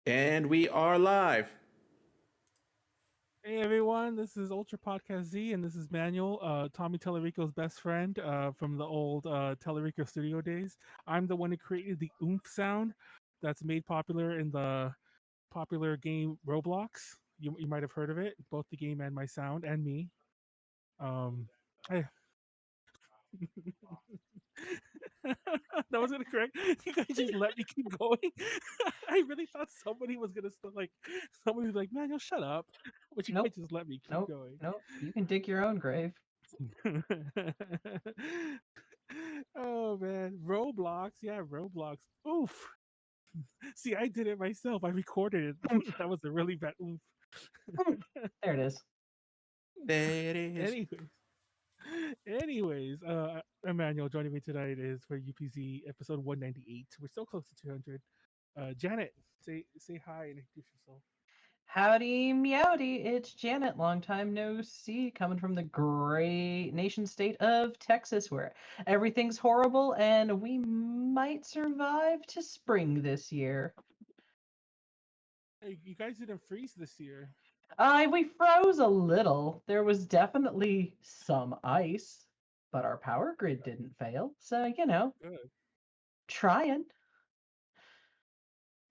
And we are live. Hey everyone, this is Ultra Podcast Z, and this is Manuel, Tommy Tallarico's best friend from the old Tallarico studio days. I'm the one who created the oomph sound that's made popular in the popular game Roblox. You might have heard of it, both the game and my sound and me. Um, I, that was gonna correct. You guys just let me keep going. I really thought somebody was gonna somebody was like, "Manuel, shut up," but you guys Nope. just let me keep Nope. going. Nope. You can dig your own grave. Oh man, Roblox, yeah, Roblox. Oof. See, I did it myself. I recorded it. That was a really bad oof. There it is. There it is. Anyways, Emmanuel joining me tonight is for UPZ episode 198. We're so close to 200. Janet, say hi and introduce yourself. Howdy meowdy, it's Janet, long time no see, coming from the great nation state of Texas, where everything's horrible and we might survive to spring this year. Hey, you guys didn't freeze this year. We froze a little. There was definitely some ice, but our power grid didn't fail, so Good. trying.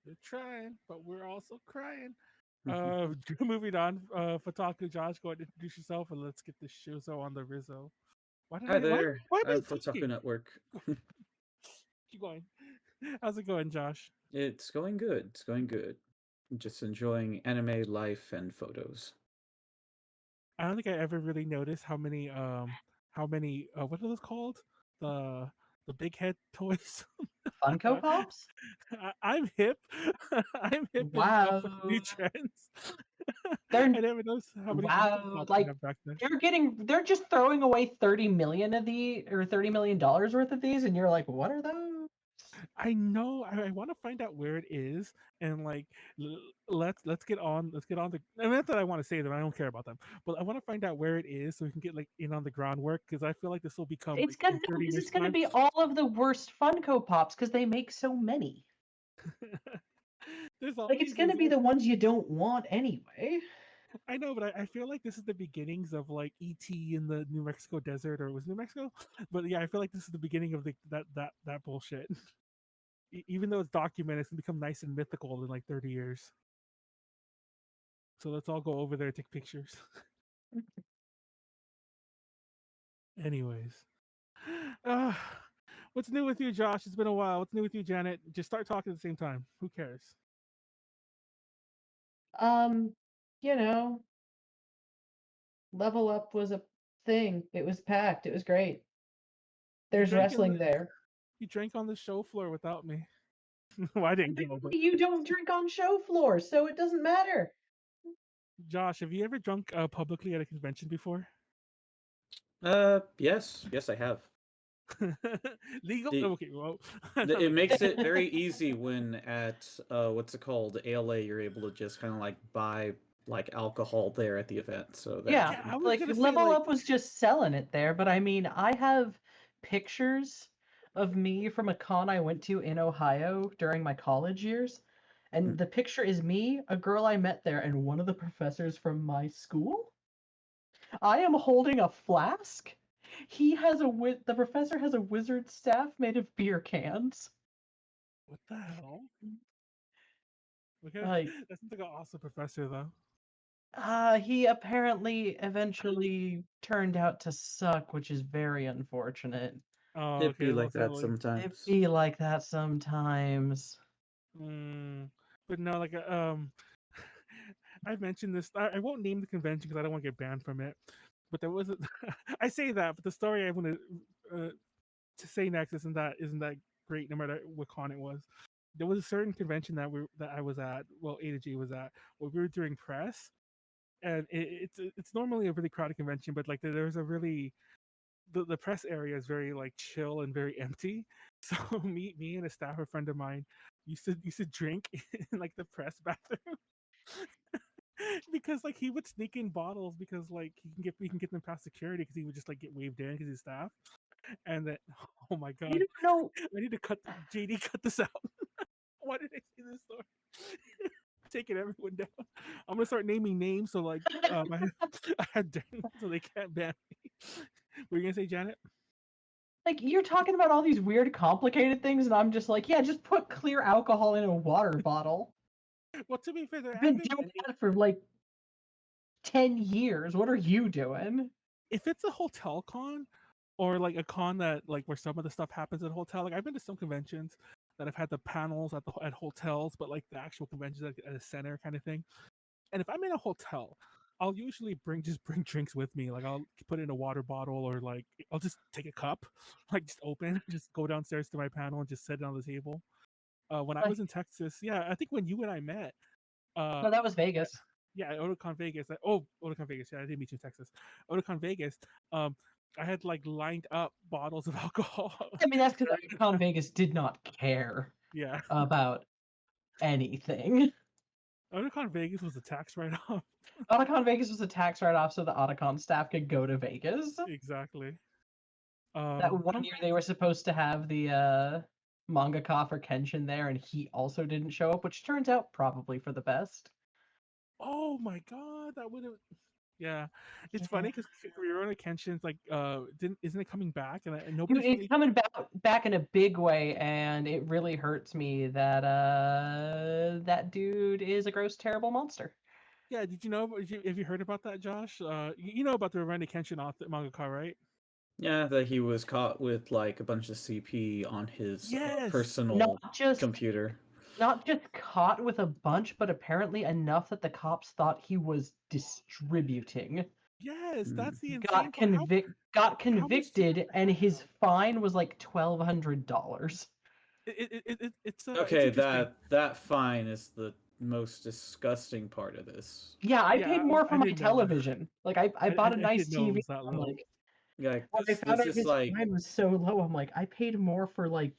They're trying, but we're also crying. Moving on. Photaku, Josh, go ahead and introduce yourself, and let's get this shizo on the Rizzo. Hi there. Why am I I'm Photaku talking? Network. Keep going. How's it going, Josh? It's going good. It's going good. I'm just enjoying anime life and photos. I don't think I ever really noticed how many what are those called? The big head toys. Funko Pops? I'm hip. I'm hip and up with new Wow. trends. They're I never noticed how many Funko wow, Pops we like have back then. they're just throwing away 30 million of the or $30 million worth of these, and you're like, what are those? I know. I want to find out where it is, and like, let's get on. Let's get on the. I mean, not that I want to say them. I don't care about them, but I want to find out where it is so we can get like in on the groundwork because I feel like this will become It's like gonna in no, 30 because years it's gonna time. be all of the worst Funko Pops because they make so many. There's Like it's always gonna these. be the ones you don't want anyway. I know, but I feel like this is the beginnings of like ET in the New Mexico desert, or it was New Mexico, but yeah, I feel like this is the beginning of that bullshit. Even though it's documented, it's gonna become nice and mythical in like 30 years. So let's all go over there and take pictures. Anyways, uh, what's new with you, Josh? It's been a while. What's new with you, Janet? Just start talking at the same time. Who cares? Um, you know, Level Up was a thing. It was packed. It was great. You There's drank in wrestling the there. you drank on the show floor without me. Well, I didn't go, but You don't drink on show floor, so it doesn't matter. Josh, have you ever drunk publicly at a convention before? Yes, I have. Legal? The- Okay, well, I'm It like, makes it very easy when at what's it called, ALA, you're able to just kind of like buy like alcohol there at the event. So that Yeah, yeah, I was like gonna say Level like, Up was just selling it there, but I mean, I have pictures of me from a con I went to in Ohio during my college years, and the picture is me, a girl I met there, and one of the professors from my school. I am holding a flask. The professor has a wizard staff made of beer cans. what the hell? Okay, Like, that sounds like an awesome professor though. he apparently eventually turned out to suck, which is very unfortunate. Oh, it'd okay, be well, like that sadly. It sometimes. be like that sometimes. But no, like, I've mentioned this. I won't name the convention because I don't want to get banned from it. But there was a, I say that, but the story I want to say next isn't that great, no matter what con it was. There was a certain convention that I was at, well, A to G was at, where we were doing press, and it's normally a really crowded convention, but like there's a really the press area is very like chill and very empty. So me and a staffer friend of mine used to drink in like the press bathroom because like he would sneak in bottles because like we can get them past security because he would just like get waved in because he's staff. And then oh my You god, don't know. I need to cut JD cut this out. Why did I say this story? taking everyone down. I'm gonna start naming names so like I had so they can't ban me. Were you gonna say, Janet? Like, you're talking about all these weird, complicated things, and I'm just like, yeah, just put clear alcohol in a water bottle. Well, to be fair, there I've have been been doing many. that for like 10 years. What are you doing? If it's a hotel con or like a con that like where some of the stuff happens at a hotel, like I've been to some conventions that have had the panels at hotels, but like the actual conventions at a center kind of thing. And if I'm in a hotel, I'll usually bring drinks with me. Like I'll put it in a water bottle or like I'll just take a cup, like just open, just go downstairs to my panel and just set it on the table. When I Like, was in Texas, yeah, I think when you and I met, no, that was Vegas. yeah, at Otakon Vegas. Otakon Vegas. Yeah, I didn't meet you in Texas. Otakon Vegas. I had like lined up bottles of alcohol. I mean, that's because Otakon Vegas did not care Yeah, about anything. Otakon Vegas was a tax write-off. Otakon Vegas was a tax write-off so the Otakon staff could go to Vegas. Exactly. That one year they were supposed to have the mangaka for Kenshin there, and he also didn't show up, which turns out probably for the best. Oh my god, that would have. Yeah, it's funny because Rurouni Kenshin's like, isn't it coming back? And Dude, nobody's it's really. coming back in a big way, and it really hurts me that that dude is a gross, terrible monster. Yeah, did you know? Have you heard about that, Josh? You know about the Rurouni Kenshin author mangaka, right? Yeah, that he was caught with like a bunch of CP on his Yes. personal Not just computer. not just caught with a bunch, but apparently enough that the cops thought he was distributing. Yes, that's the Got insane part. got how much do you convicted, and his fine was like $1,200. It's Okay, interesting. that fine is the most disgusting part of this. Yeah, I Yeah, paid more I for my didn't know. television. Like I bought a I nice didn't know it TV. was that I'm low. like, Yeah, when I found this out is his like fine was so low, I'm like, I paid more for like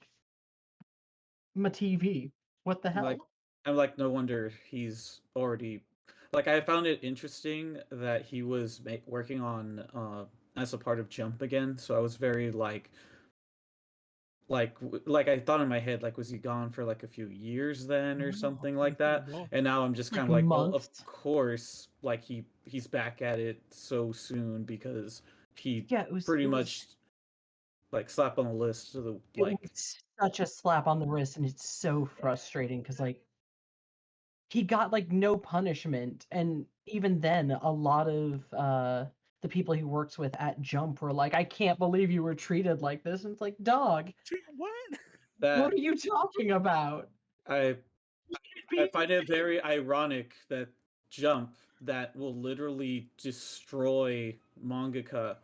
my TV. What the like hell? I'm like no wonder he's already like I found it interesting that he was working on as a part of Jump again. So I was very like I thought in my head like was he gone for like a few years then or No, something like that, no. and now I'm just kind Like of like, well, of months. course, like he's back at it so soon because he Yeah, it was pretty much like slapped on the list to the like was such a slap on the wrist, and it's so frustrating because like he got like no punishment, and even then a lot of the people he works with at Jump were like, I can't believe you were treated like this. And it's like, dog, What? that. what are you talking about? I I find it very ironic that Jump that will literally destroy mangaka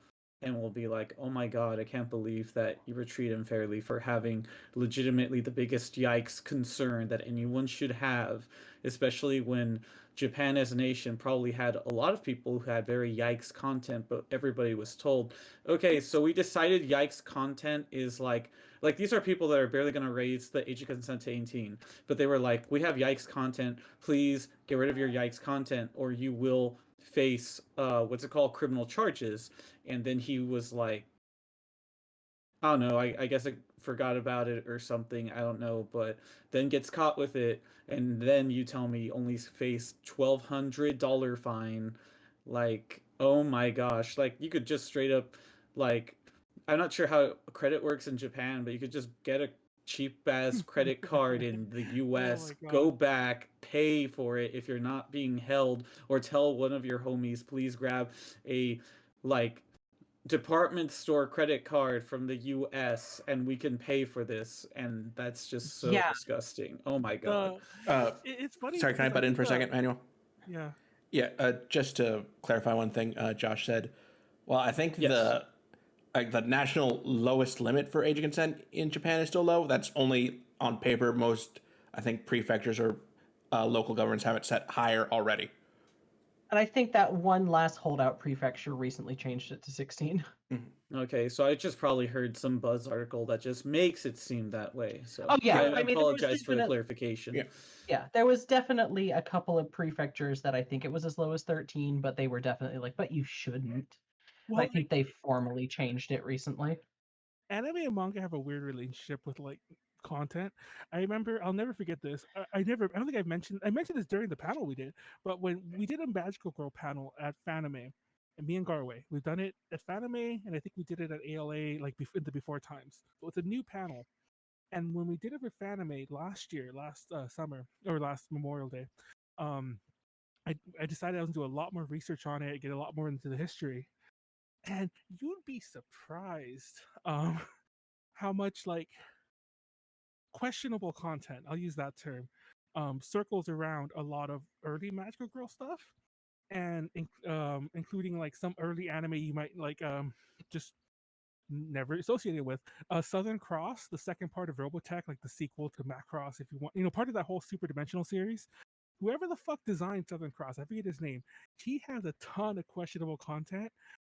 and will be like, oh my god, I can't believe that you were treated unfairly for having legitimately the biggest yikes concern that anyone should have, especially when Japan as a nation probably had a lot of people who had very yikes content, but everybody was told, okay, so we decided yikes content is like these are people that are barely going to raise the age of consent to 18, but they were like, we have yikes content, please get rid of your yikes content or you will face what's it called, criminal charges. And then he was like, I don't know, I guess I forgot about it or something, I don't know, but then gets caught with it, and then you tell me only face $1,200 fine. Like, oh my gosh, like you could just straight up like, I'm not sure how credit works in Japan, but you could just get a cheap ass credit card in the US, Oh my go god. back, pay for it if you're not being held, or tell one of your homies, please grab a like department store credit card from the US and we can pay for this. And that's just so Yeah, disgusting. Oh my god. It's funny. Sorry, can I because butt in think for a second, Manuel? Yeah. Yeah, just to clarify one thing, Josh said. Well, I think Yes. the national lowest limit for age of consent in Japan is still low. That's only on paper. Most, I think, prefectures or local governments have it set higher already. and I think that one last holdout prefecture recently changed it to 16. Okay, so I just probably heard some buzz article that just makes it seem that way. So Oh yeah, I I mean, there was apologize for the definitely clarification. Yeah. yeah, there was definitely a couple of prefectures that I think it was as low as 13, but they were definitely like, but you shouldn't. Well, I think they formally changed it recently. anime and manga have a weird relationship with like content. I remember, I'll never forget this. I don't think I mentioned this during the panel we did, but when we did a Magical Girl panel at Fanime, and me and Garway, we've done it at Fanime, and I think we did it at ALA like in the before times. So it's a new panel. And when we did it for Fanime last summer or last Memorial Day, I decided I was going to do a lot more research on it, get a lot more into the history, and you'd be surprised how much like questionable content, I'll use that term, circles around a lot of early Magical Girl stuff, and including like some early anime you might like just never associated with. Southern Cross, the second part of Robotech, like the sequel to Macross, if you want, part of that whole Super Dimensional series. Whoever the fuck designed Southern Cross, I forget his name, he has a ton of questionable content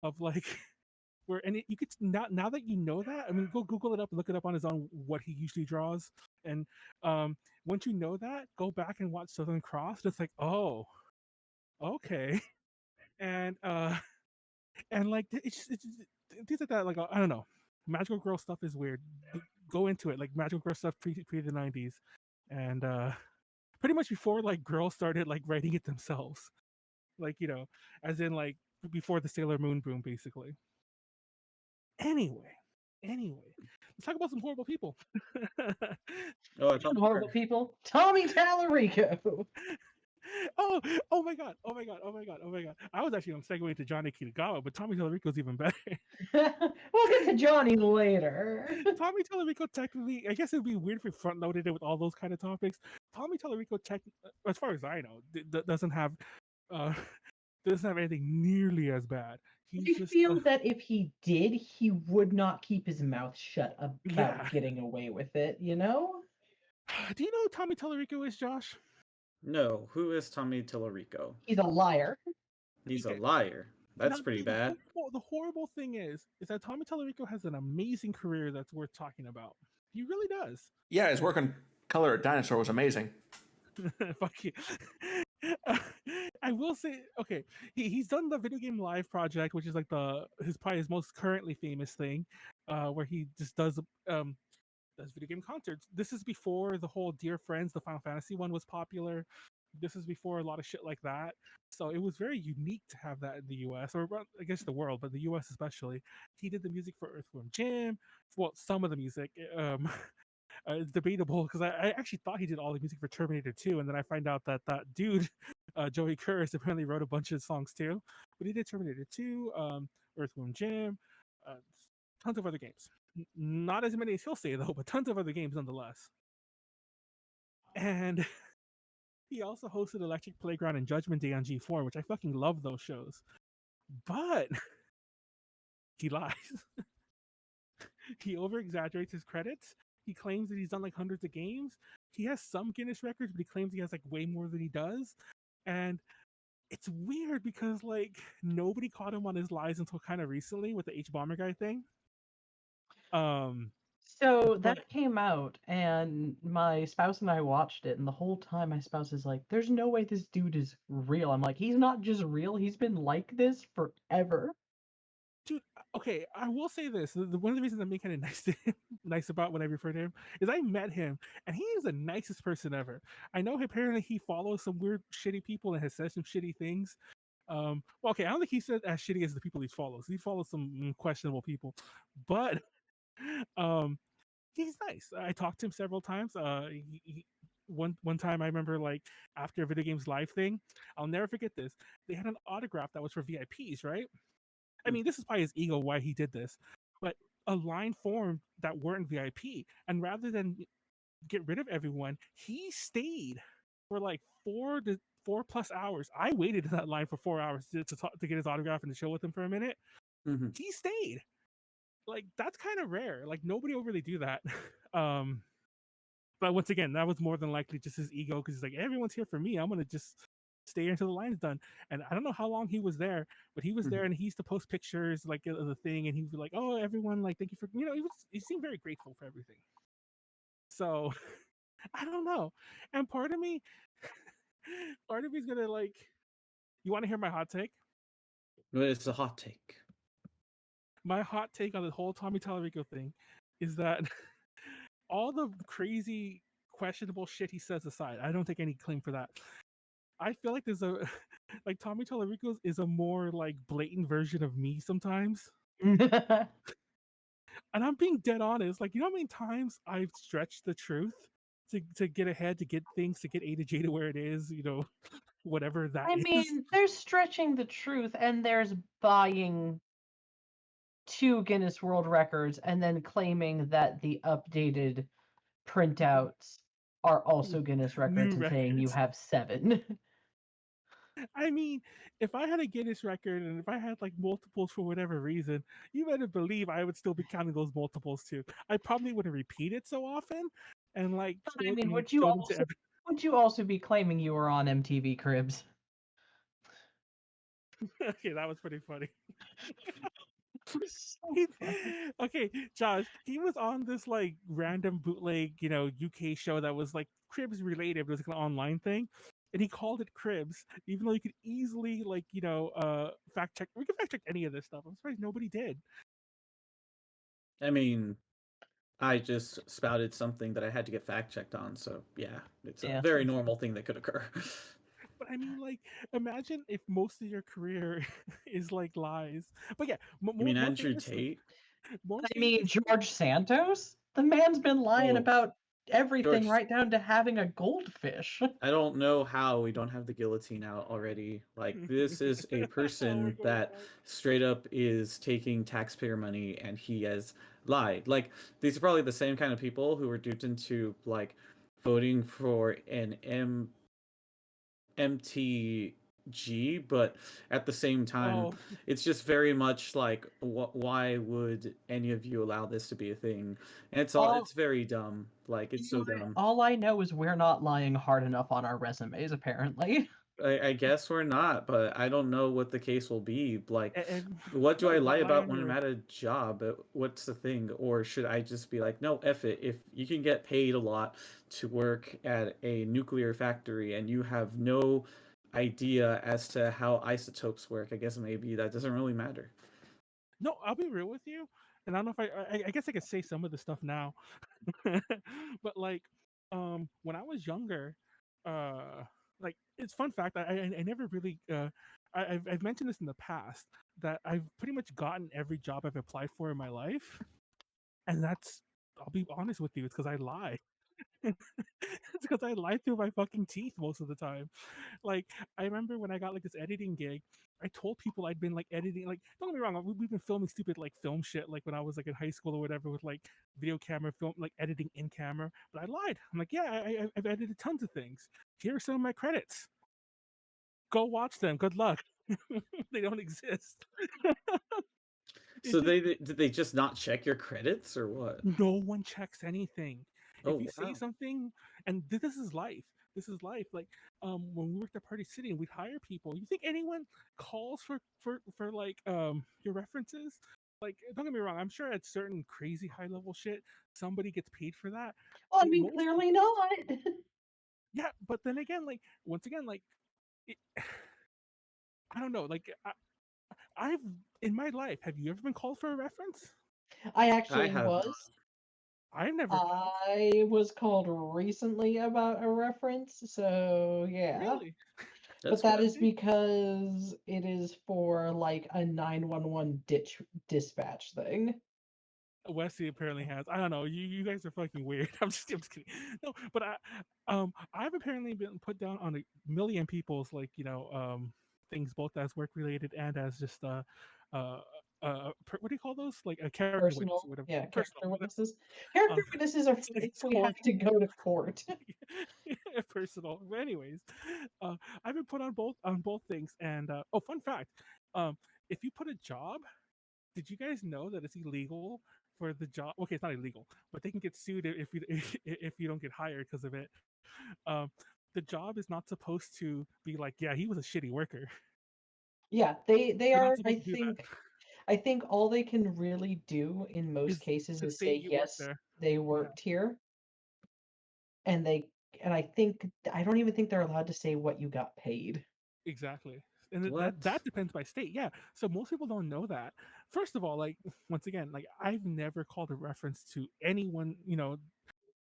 of like where, and you could now that you know that, I mean, go Google it up, look it up on his own what he usually draws, and once you know that, go back and watch Southern Cross. It's like, oh, okay, and like it's things like that. Like I don't know, Magical Girl stuff is weird. Go into it, like Magical Girl stuff pre the 90s, and pretty much before like girls started like writing it themselves, like as in like before the Sailor Moon boom, basically. Anyway, let's talk about some horrible people. Oh, Some horrible people. Tommy Tallarico. Oh my god. I was actually going to segue into Johnny Kitagawa, but Tommy Tallarico's even better. We'll get to Johnny later. Tommy Tallarico technically, I guess it'd be weird if we front loaded it with all those kind of topics. Tommy Tallarico, as far as I know, doesn't have anything nearly as bad. I feel that if he did, he would not keep his mouth shut about getting away with it, Do you know who Tommy Tallarico is, Josh? No, who is Tommy Tallarico? He's a liar. He's a liar. That's pretty bad. The horrible thing is that Tommy Tallarico has an amazing career that's worth talking about. He really does. Yeah, his work on Color Dinosaur was amazing. Fuck you. I will say, okay, he's done the Video Game Live project, which is like probably his most currently famous thing, where he just does video game concerts. This is before the whole Dear Friends, the Final Fantasy one was popular. This is before a lot of shit like that. So it was very unique to have that in the US, or I guess the world, but the US especially. He did the music for Earthworm Jim. Well, some of the music. It's debatable because I actually thought he did all the music for Terminator 2, and then I find out that that dude, Joey Kurz, apparently wrote a bunch of songs too. But he did Terminator 2, Earthworm Jim, tons of other games. Not as many as he'll say though, but tons of other games nonetheless. And he also hosted Electric Playground and Judgment Day on G4, which I fucking love those shows. But he lies. He over-exaggerates his credits. He claims that he's done like hundreds of games. He has some Guinness records, but he claims he has like way more than he does. And it's weird because like nobody caught him on his lies until kind of recently with the HBomberguy thing. So that came out, and my spouse and I watched it, and the whole time my spouse is like, "There's no way this dude is real." I'm like, "He's not just real; he's been like this forever." Dude, okay, I will say this. One of the reasons I'm being kind of nice about when I refer to him is I met him, and he is the nicest person ever. I know apparently he follows some weird, shitty people and has said some shitty things. Well, okay, I don't think he said as shitty as the people he follows. He follows some questionable people, but he's nice. I talked to him several times. One time I remember like after a Video Games Live thing, I'll never forget this. They had an autograph that was for VIPs, right? I mean, this is probably his ego why he did this, but a line formed that weren't VIP, and rather than get rid of everyone, he stayed for like 4 plus hours. I waited in that line for 4 hours to get his autograph and to chill with him for a minute. Mm-hmm. He stayed. Like that's kind of rare. Like nobody will really do that. But once again, that was more than likely just his ego because he's like, everyone's here for me. I'm gonna just stay until the line's done. And I don't know how long he was there, but he was there, and he used to post pictures like of the thing, and he would be like, "Oh, everyone, like, thank you for," he seemed very grateful for everything. So I don't know. And part of me's gonna like. You want to hear my hot take? It's a hot take. My hot take on the whole Tommy Tallarico thing is that all the crazy, questionable shit he says aside, I don't take any claim for that. I feel like there's a like Tommy Tallarico's is a more like blatant version of me sometimes. And I'm being dead honest. Like, you know how many times I've stretched the truth to get ahead, to get things, to get A to J to where it is, whatever that I is. mean, there's stretching the truth and there's buying 2 Guinness World Records and then claiming that the updated printouts are also Guinness records New and saying you records. have 7. I mean, if I had a Guinness record and if I had like multiples for whatever reason, you better believe I would still be counting those multiples too. I probably wouldn't repeat it so often, and like I show it mean, and would you show them to also would you also be claiming you were on MTV Cribs? Okay, that was pretty funny. So He- funny. okay, Josh, he was on this like random bootleg, UK show that was like Cribs related, but it was like an online thing. And he called it Cribs, even though you could easily like, fact check. We could fact check any of this stuff. I'm surprised nobody did. I mean, I just spouted something that I had to get fact checked on, so yeah, it's a Yeah. very normal thing that could occur. But I mean, like, imagine if most of your career is like lies. But yeah, You mean more Andrew famously, Tate? more I mean, famously, George Santos? The man's been lying Oh, about everything George, right down to having a goldfish. I don't know how we don't have the guillotine out already. Like, this is a Oh, we're person going that back. straight up is taking taxpayer money and he has lied. Like, these are probably the same kind of people who were duped into, like, voting for an MTG, but at the same time, Oh, it's just very much like, why would any of you allow this to be a thing? And All, it's very dumb. Like, it's so dumb. all I know is we're not lying hard enough on our resumes, apparently. I guess we're not, but I don't know what the case will be. Like, and what do I don't lie lie about on when I'm your. at a job? What's the thing? Or should I just be like, no, F it. If you can get paid a lot to work at a nuclear factory and you have no idea as to how isotopes work, I guess maybe that doesn't really matter. No, I'll be real with you, and I don't know if I guess I could say some of the stuff now, but like, when I was younger, like it's fun fact. I never really I've mentioned this in the past that I've pretty much gotten every job I've applied for in my life, and that's I'll be honest with you, it's because I lie. It's because I lie through my fucking teeth most of the time. Like, I remember when I got like this editing gig, I told people I'd been like editing. Like, don't get me wrong, we've been filming stupid like film shit like when I was like in high school or whatever with like video camera film, like editing in camera. But I lied. I'm like, yeah, I've edited tons of things. Here are some of my credits. Go watch them. Good luck. They don't exist. So It's just did they just not check your credits or what? no one checks anything. If Oh you say wow. something, and this is life. This is life. Like, when we worked at Party City and we'd hire people, you think anyone calls for like your references? Like, don't get me wrong. I'm sure at certain crazy high level shit, somebody gets paid for that. Well, I But mean, most clearly people, not. yeah. But then again, like once again, like it, I don't know. Like I've in my life, have you ever been called for a reference? I I actually have not. was. I've never called. I was called recently about a reference, so yeah. Really? But That's that good. is because it is for like a 911 dispatch thing. Wesley apparently has. I don't know. You guys are fucking weird. I'm just kidding. No, but I've apparently been put down on a million people's like things both as work related and as just what do you call those, like a character witness Personal, or whatever, yeah, personal character whatever. witnesses. Character Um, witnesses are it's for like if it's we called have to go to court. personal. But anyways, I've been put on both things, and fun fact, if you put a job, did you guys know that it's illegal for the job? Okay, it's not illegal, but they can get sued if you if you don't get hired because of it. Um, the job is not supposed to be like, yeah, he was a shitty worker. Yeah, they They're not are. supposed to do that. I think all they can really do in most Is cases to is state say you work yes, there. they Yeah, worked here, and I think I don't even think they're allowed to say what you got paid. exactly. And What? that depends by state. Yeah, so most people don't know that. First of all, like once again, like I've never called a reference to anyone,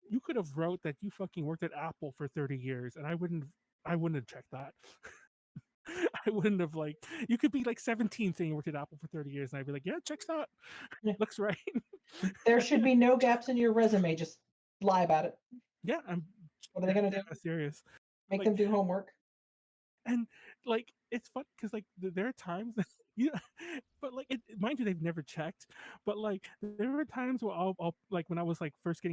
you could have wrote that you fucking worked at Apple for 30 years, and I wouldn't have checked that. I wouldn't have like. You could be like 17 saying you worked at Apple for 30 years, and I'd be like, yeah, checks out. Yeah. Looks right. There should be no gaps in your resume. Just lie about it. Yeah, I'm What are they gonna do? serious. Make Like, them do homework? and like it's fun because like there are times that but like mind you, they've never checked, but like there were times where I'll like when I was like first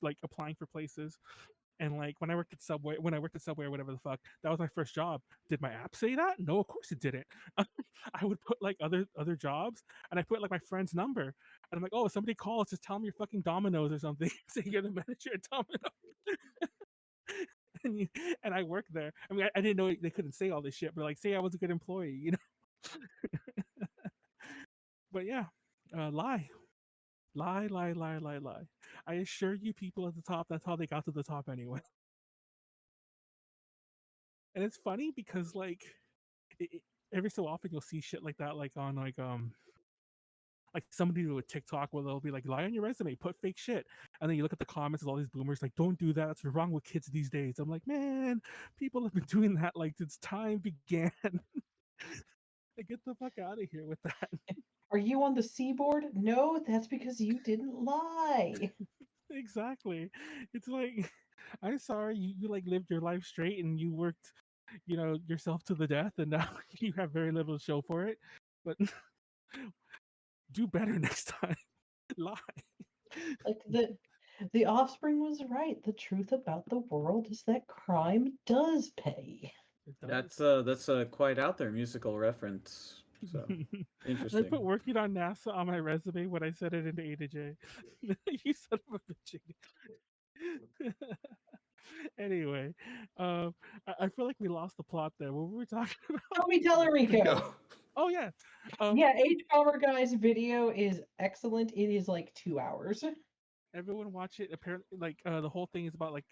like applying for places, and like when I worked at Subway or whatever the fuck, that was my first job. Did my app say that? No, of course it didn't. I would put like other jobs, and I put like my friend's number, and I'm like, oh, if somebody calls, just tell them you're fucking Domino's or something. Say you're the manager at Domino's. and I worked there. I mean, I didn't know they couldn't say all this shit, but like, say I was a good employee, you know. But yeah, lie. I assure you, people at the top, that's how they got to the top anyway. And it's funny because like, every so often you'll see shit like that, like on like somebody do a TikTok where they'll be like, lie on your resume, put fake shit. And then you look at the comments of all these boomers like, don't do that. That's what's wrong with kids these days. I'm like, man, people have been doing that like since time began. Like, get the fuck out of here with that. Are you on the seaboard? No, that's because you didn't lie. Exactly. It's like, I'm sorry, you like lived your life straight and you worked, you know, yourself to the death, and now you have very little to show for it. But do better next time. Lie. Like the offspring was right. The truth about the world is that crime does pay. It does. That's a quite out there musical reference. So I interesting. put working on NASA on my resume when I said it into A to J. You son of a bitch. Anyway, I feel like we lost the plot there. What were we talking about? Tell me, Tallarico. No. Oh yeah, Yeah, HBomberguy's video is excellent. It is like 2 hours. everyone watch it. Apparently, like the whole thing is about like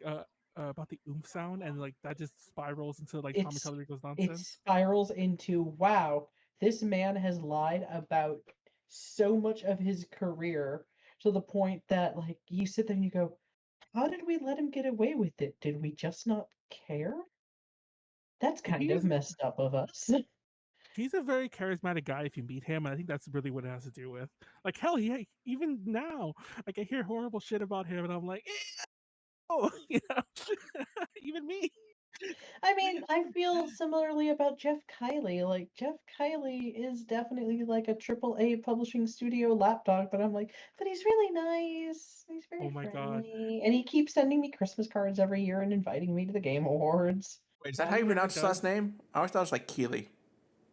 about the oomph sound, and like that just spirals into like Tommy Tallarico's It nonsense. spirals into, wow, this man has lied about so much of his career to the point that like you sit there and you go, how did we let him get away with it? Did we just not care? That's kind of He's messed up of us. he's a very charismatic guy if you meet him, and I think that's really what it has to do with. Like hell, even now, like I hear horrible shit about him, and I'm like, oh, you know, even me. I mean, I feel similarly about Jeff Kiley. Like, Jeff Kiley is definitely like a AAA publishing studio lapdog, but I'm like, but he's really nice. He's very Oh my God. friendly. And he keeps sending me Christmas cards every year and inviting me to the Game Awards. Wait, is that All how you he ever pronounce his does- last name? I always thought it was like Keeley.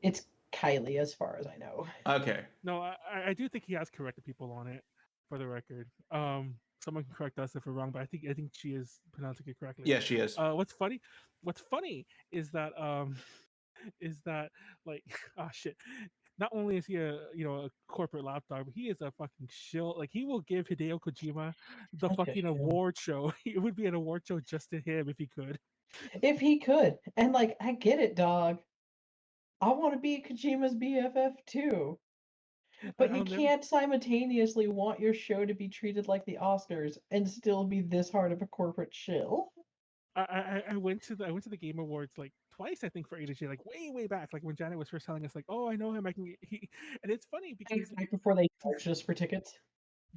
It's Kiley, as far as I know. Okay. No, I do think he has corrected people on it, for the record. Someone can correct us if we're wrong, but I think she is pronouncing it correctly. Yeah, she is. What's funny is that like oh shit. Not only is he a a corporate lapdog, but he is a fucking shill. Like he will give Hideo Kojima the Such a fucking shill. award show. It would be an award show just to him if he could. If he could. And like, I get it, dog. I want to be Kojima's BFF too. But you I'll never- can't simultaneously want your show to be treated like the Oscars and still be this hard of a corporate shill. I went to the Game Awards like twice, I think, for A to J, like way back, like when Janet was first telling us, like, oh, I know him, I can he, and it's funny because Right before they charged us for tickets.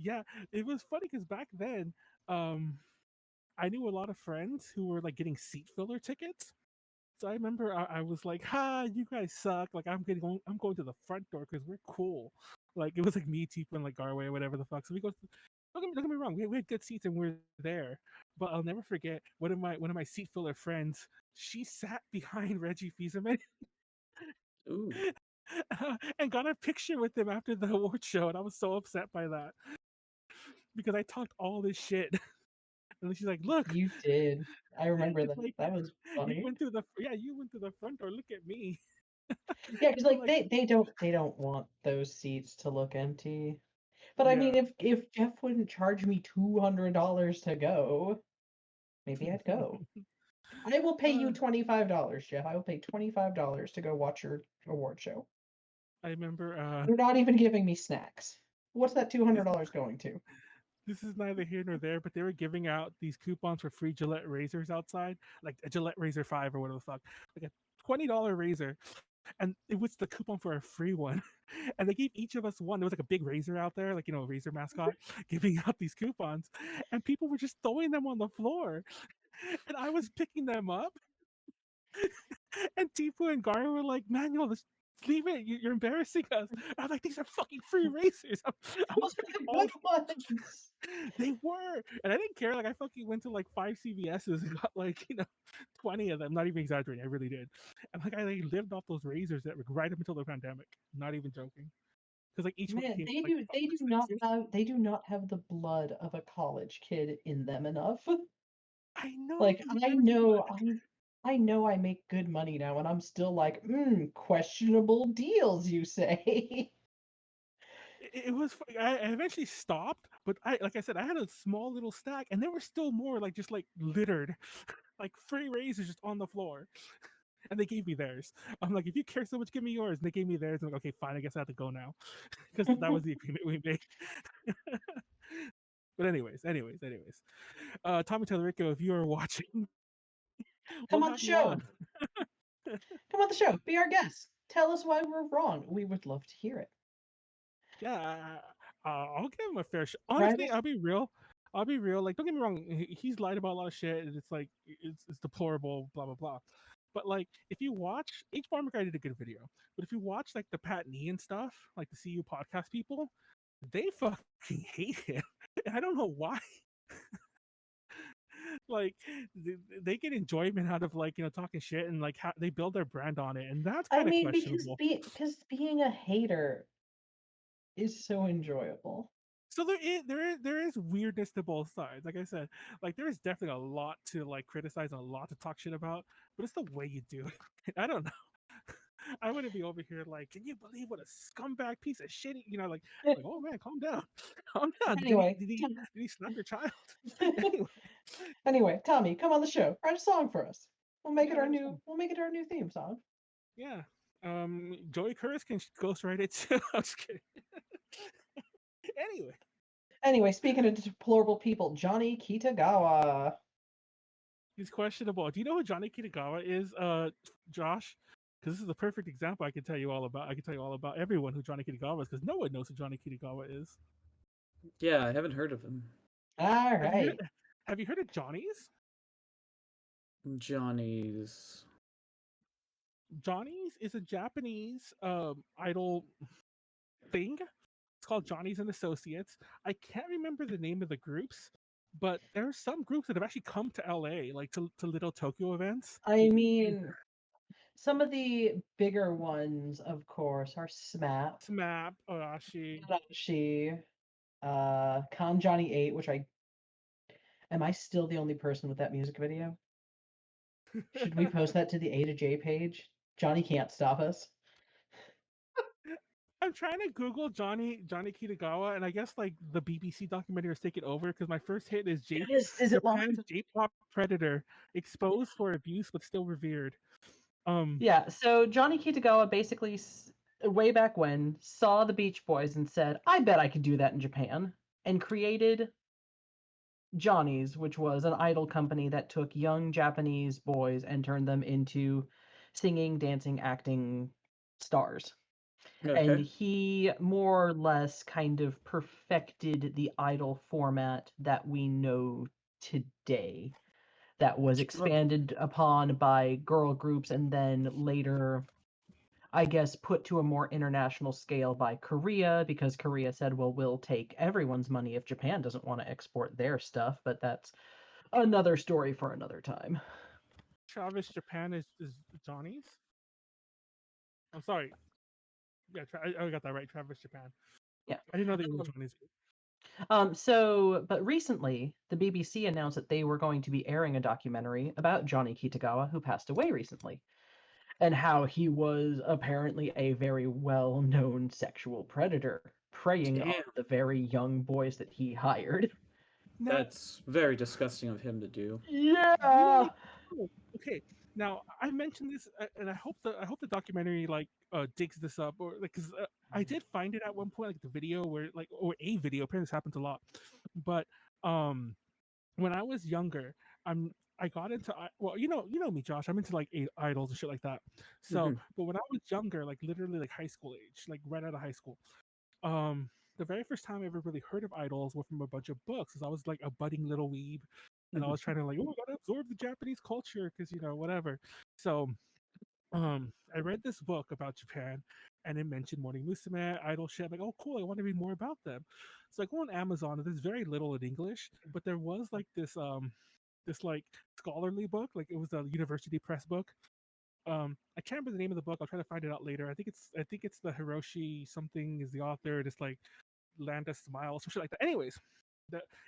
yeah, it was funny because back then, I knew a lot of friends who were like getting seat filler tickets. So I remember I was like, "Ha, you guys suck! Like I'm going to the front door because we're cool." Like it was like me, Tifa, and like Garway or whatever the fuck. So we go. Don't get me wrong, we had good seats and we're there. But I'll never forget one of my seat filler friends. She sat behind Reggie Fils-Aimé Ooh. and got a picture with him after the award show, and I was so upset by that because I talked all this shit. And then she's like, "Look, You did. I remember it's that. like, That was funny. you went to the front door. Look at me." Yeah, because like Like- they don't want those seats to look empty. But I mean, Yeah. if Jeff wouldn't charge me $200 to go, maybe I'd go. I will pay you $25, Jeff. I will pay $25 to go watch your award show. I remember You're not even giving me snacks. What's that $200 going to? this is neither here nor there, but they were giving out these coupons for free Gillette razors outside, like a Gillette Razor 5 or whatever the fuck, like a $20 razor, and it was the coupon for a free one. And they gave each of us one. There was like a big razor out there, like a razor mascot, giving out these coupons, and people were just throwing them on the floor, and I was picking them up. And Tifu and Gary were like, Manuel, let's leave it. You're embarrassing us. I'm like, these are fucking free razors. I was Those are picking the all good ones. They were. And I didn't care. Like, I fucking went to like 5 CVS's and got like, 20 of them. Not even exaggerating. I really did. And like, I lived off those razors that were right up until the pandemic. Not even joking. Because like each one Man, came they with, do like, they do 5 not razors. have the blood of a college kid in them enough. I know. Like that's I know I make good money now, and I'm still like, questionable deals, you say. it was. I eventually stopped, but like I said, I had a small little stack, and there were still more, like just like littered, like free razors just on the floor. And they gave me theirs. I'm like, if you care so much, give me yours. And they gave me theirs. I'm like, okay, fine. I guess I have to go now, because that was the agreement we made. But anyways. Tommy Tallarico, if you are watching, Come we'll on the have you show. on. Come on the show. Be our guest. Tell us why we're wrong. We would love to hear it. Yeah, I'll give him a fair shot. Right? Honestly, I'll be real. Like, don't get me wrong. He's lied about a lot of shit, and it's like it's deplorable. Blah blah blah. But like, if you watch HBomberguy did a good video, but if you watch like the Pat Nee and stuff, like the CU podcast people, they fucking hate him. And I don't know why. Like they get enjoyment out of like talking shit, and like how they build their brand on it, and that's I kind of mean, because questionable. because being a hater is so enjoyable. So there is weirdness to both sides. Like I said, like there is definitely a lot to like criticize and a lot to talk shit about, but it's the way you do it. I don't know. I wouldn't be over here like, can you believe what a scumbag piece of shit? Like, oh man, calm down, calm down. Anyway, Did he slap your child? Anyway, anyway, Tommy, come on the show. Write a song for us. We'll make yeah, it our right, new we'll make it our new theme song. yeah. Joey Curtis can ghostwrite it too. I'm just kidding. Anyway, Anyway, speaking of deplorable people, Johnny Kitagawa. he's questionable. Do you know who Johnny Kitagawa is, Josh? Because this is the perfect example I can tell you all about. I can tell you all about everyone who Johnny Kitagawa is, because no one knows who Johnny Kitagawa is. Yeah, I haven't heard of him. All right. Have you heard of Johnny's? Johnny's. Johnny's is a Japanese idol thing. It's called Johnny's and Associates. I can't remember the name of the groups, but there are some groups that have actually come to LA, like to Little Tokyo events. I mean, some of the bigger ones, of course, are SMAP, SMAP, Arashi. Arashi, Con Johnny 8, which am I still the only person with that music video? Should we post that to the A to J page? Johnny can't stop us. I'm trying to Google Johnny Kitagawa, and I guess like the BBC documentary has taken over because my first hit is Is it long? Japan's J-pop predator, exposed for abuse but still revered. Yeah, so Johnny Kitagawa basically, way back when, saw the Beach Boys and said, I bet I could do that in Japan, and created Johnny's, which was an idol company that took young Japanese boys and turned them into singing, dancing, acting stars. And Okay. he more or less kind of perfected the idol format that we know today, that was expanded upon by girl groups and then later, I guess, put to a more international scale by Korea, because Korea said, well, we'll take everyone's money if Japan doesn't want to export their stuff, but that's another story for another time. Travis Japan is Johnny's. I'm sorry. Yeah, I got that right. Travis Japan. Yeah. I didn't know they were Johnny's. But recently, the BBC announced that they were going to be airing a documentary about Johnny Kitagawa, who passed away recently, and how he was apparently a very well-known sexual predator, preying on the very young boys that he hired. Now, That's very disgusting of him to do. Yeah. really? Okay. Now I mentioned this, and I hope the documentary like digs this up, or like, because I did find it at one point, like the video where like or a video. Apparently, this happens a lot. But when I was younger, I got into well, you know me, Josh. I'm into like idols and shit like that. So, but when I was younger, like literally like high school age, like right out of high school, the very first time I ever really heard of idols were from a bunch of books. Because I was like a budding little weeb, and I was trying to like, oh, I gotta absorb the Japanese culture because whatever. So I read this book about Japan and it mentioned Morning Musume, idol shit. I'm like, oh cool, I want to read more about them. So I go on Amazon and there's very little in English, but there was like this like scholarly book, like it was a university press book. I can't remember the name of the book. I'll try to find it out later. I think it's the Hiroshi something is the author. It's like Land of Smile, some shit like that. Anyways,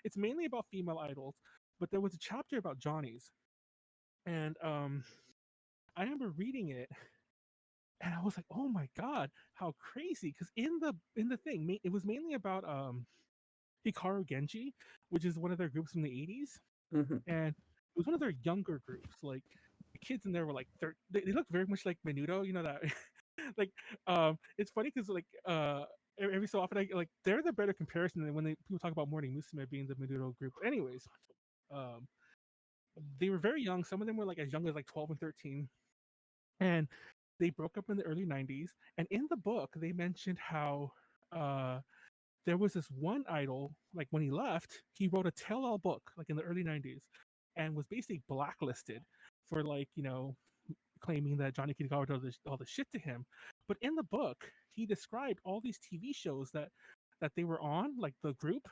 it's mainly about female idols, but there was a chapter about Johnny's. And I remember reading it and I was like, "Oh my god, how crazy!" Because in the thing, it was mainly about Hikaru Genji, which is one of their groups from the '80s, and it was one of their younger groups. Like the kids in there were like they looked very much like Menudo. You know that, like it's funny because like every so often they're the better comparison than when people talk about Morning Musume being the Menudo group. But anyways, they were very young. Some of them were like as young as like 12 and 13, and they broke up in the early 90s. And in the book, they mentioned how there was this one idol, like when he left, he wrote a tell-all book, like in the early 90s, and was basically blacklisted for like, claiming that Johnny Kitagawa did all the shit to him. But in the book, he described all these TV shows that they were on, like the group,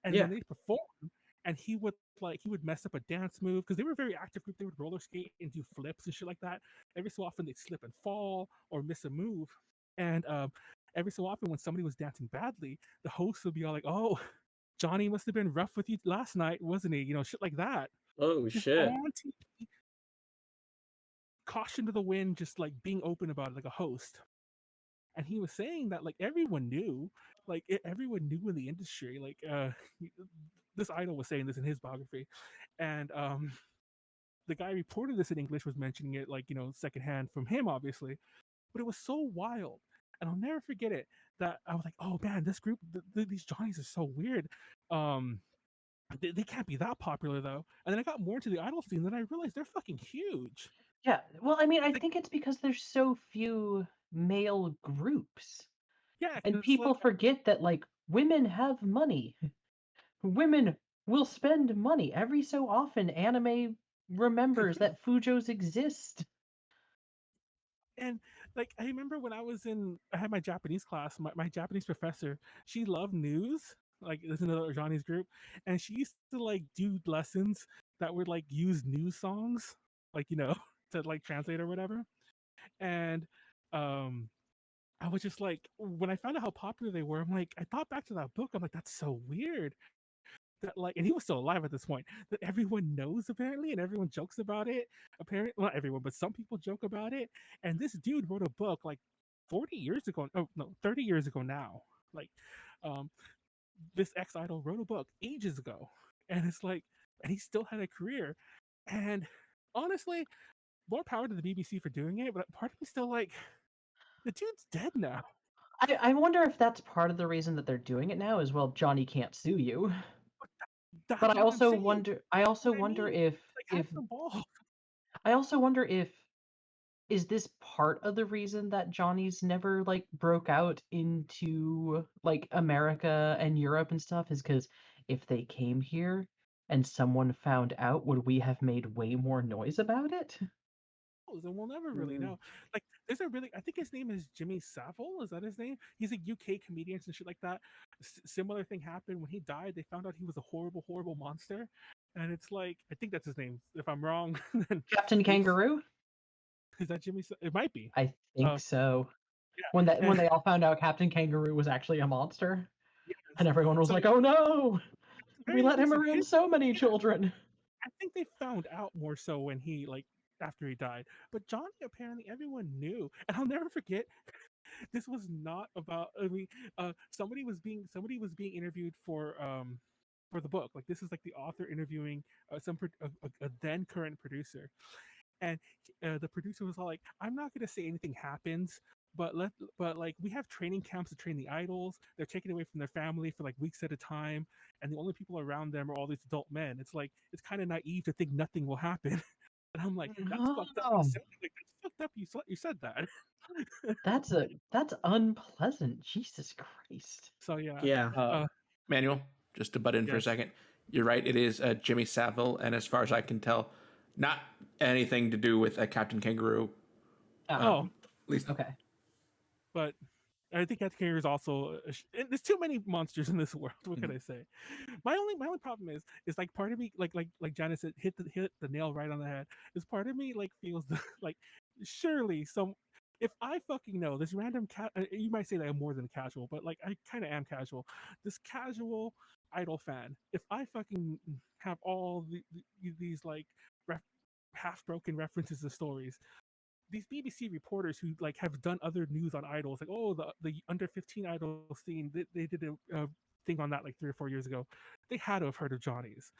and when they performed, and he would mess up a dance move because they were a very active group. They would roller skate and do flips and shit like that. Every so often they'd slip and fall or miss a move. And every so often when somebody was dancing badly, the host would be all like, "Oh, Johnny must have been rough with you last night, wasn't he?" Shit like that. Oh Just shit! on TV, caution to the wind, just like being open about it, like a host. And he was saying that like everyone knew, everyone knew in the industry, like this idol was saying this in his biography, and the guy reported this in English was mentioning it like secondhand from him, obviously, but it was so wild, and I'll never forget it. That I was like, oh man, this group, these Johnnies are so weird. They can't be that popular though. And then I got more into the idol scene, then I realized they're fucking huge. Yeah, well, I mean, I think it's because there's so few male groups. Yeah, and people forget that like women have money. Women will spend money. Every so often anime remembers that fujos exist. And like I remember when I had my Japanese class, my Japanese professor, she loved news. Like there's another Johnny's group, and she used to like do lessons that would like use news songs, like to like translate or whatever. And I was just like, when I found out how popular they were, I'm like, I thought back to that book. I'm like, that's so weird. That like, and he was still alive at this point. That everyone knows apparently, and everyone jokes about it. Apparently, well, not everyone, but some people joke about it. And this dude wrote a book like 40 years ago. Oh no, 30 years ago now. Like, this ex idol wrote a book ages ago, and it's like, and he still had a career. And honestly, more power to the BBC for doing it. But part of me still like, the dude's dead now. I wonder if that's part of the reason that they're doing it now is, well, Johnny can't sue you. That's But I what also I'm saying. wonder if Like, have some balls. I also wonder if is this part of the reason that Johnny's never like broke out into like America and Europe and stuff is because if they came here and someone found out, would we have made way more noise about it? And we'll never really know. Like, there's I think his name is Jimmy Savile. Is that his name? He's a UK comedian and shit like that. Similar thing happened when he died. They found out he was a horrible, horrible monster. And it's like, I think that's his name. If I'm wrong, then Captain Kangaroo? is that Jimmy? It might be. I think so. Yeah. When they all found out Captain Kangaroo was actually a monster, Yes. and everyone was like, "Oh no, we let him listen, ruin so many children." I think they found out more so when he after he died. But Johnny, apparently everyone knew. And I'll never forget, this was not about, I mean, somebody was being interviewed for the book. Like this is like the author interviewing a then current producer. And the producer was all like, "I'm not going to say anything happens, but like we have training camps to train the idols. They're taken away from their family for like weeks at a time, and the only people around them are all these adult men. It's like it's kind of naive to think nothing will happen. And I'm like, that's fucked up. Oh. Like, that's fucked up. You said that. That's unpleasant. Jesus Christ. So yeah. Yeah. Manuel, just to butt in for a Yes. second. You're right. It is Jimmy Savile, and as far as I can tell, not anything to do with Captain Kangaroo. Oh. At least Okay. But I think Cat Carrier is also. And there's too many monsters in this world. What can I say? My only problem is like part of me like Janice said hit the nail right on the head. Is part of me like feels like surely some. If I fucking know this random cat, you might say that I'm more than casual, but like I kind of am casual. This casual idol fan. If I fucking have all these like half broken references to stories, these BBC reporters who like have done other news on idols, like the under 15 idol scene, they did a thing on that like 3 or 4 years ago. They had to have heard of Johnny's,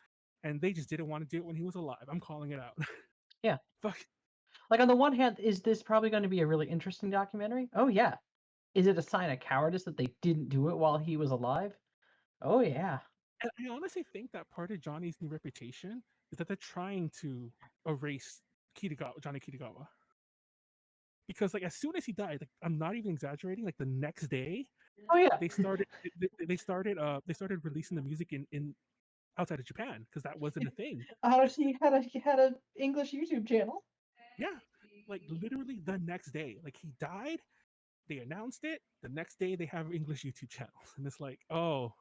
and they just didn't want to do it when he was alive. I'm calling it out. Yeah. Fuck. Like on the one hand, is this probably going to be a really interesting documentary? Oh yeah. Is it a sign of cowardice that they didn't do it while he was alive? Oh yeah. And I honestly think that part of Johnny's new reputation is that they're trying to erase Johnny Kitagawa. Because like as soon as he died, like I'm not even exaggerating, like the next day Oh yeah. they started releasing the music in outside of Japan because that wasn't a thing. He had a English YouTube channel. Yeah, like literally the next day, like he died, they announced it. The next day they have English YouTube channels, and it's like, oh,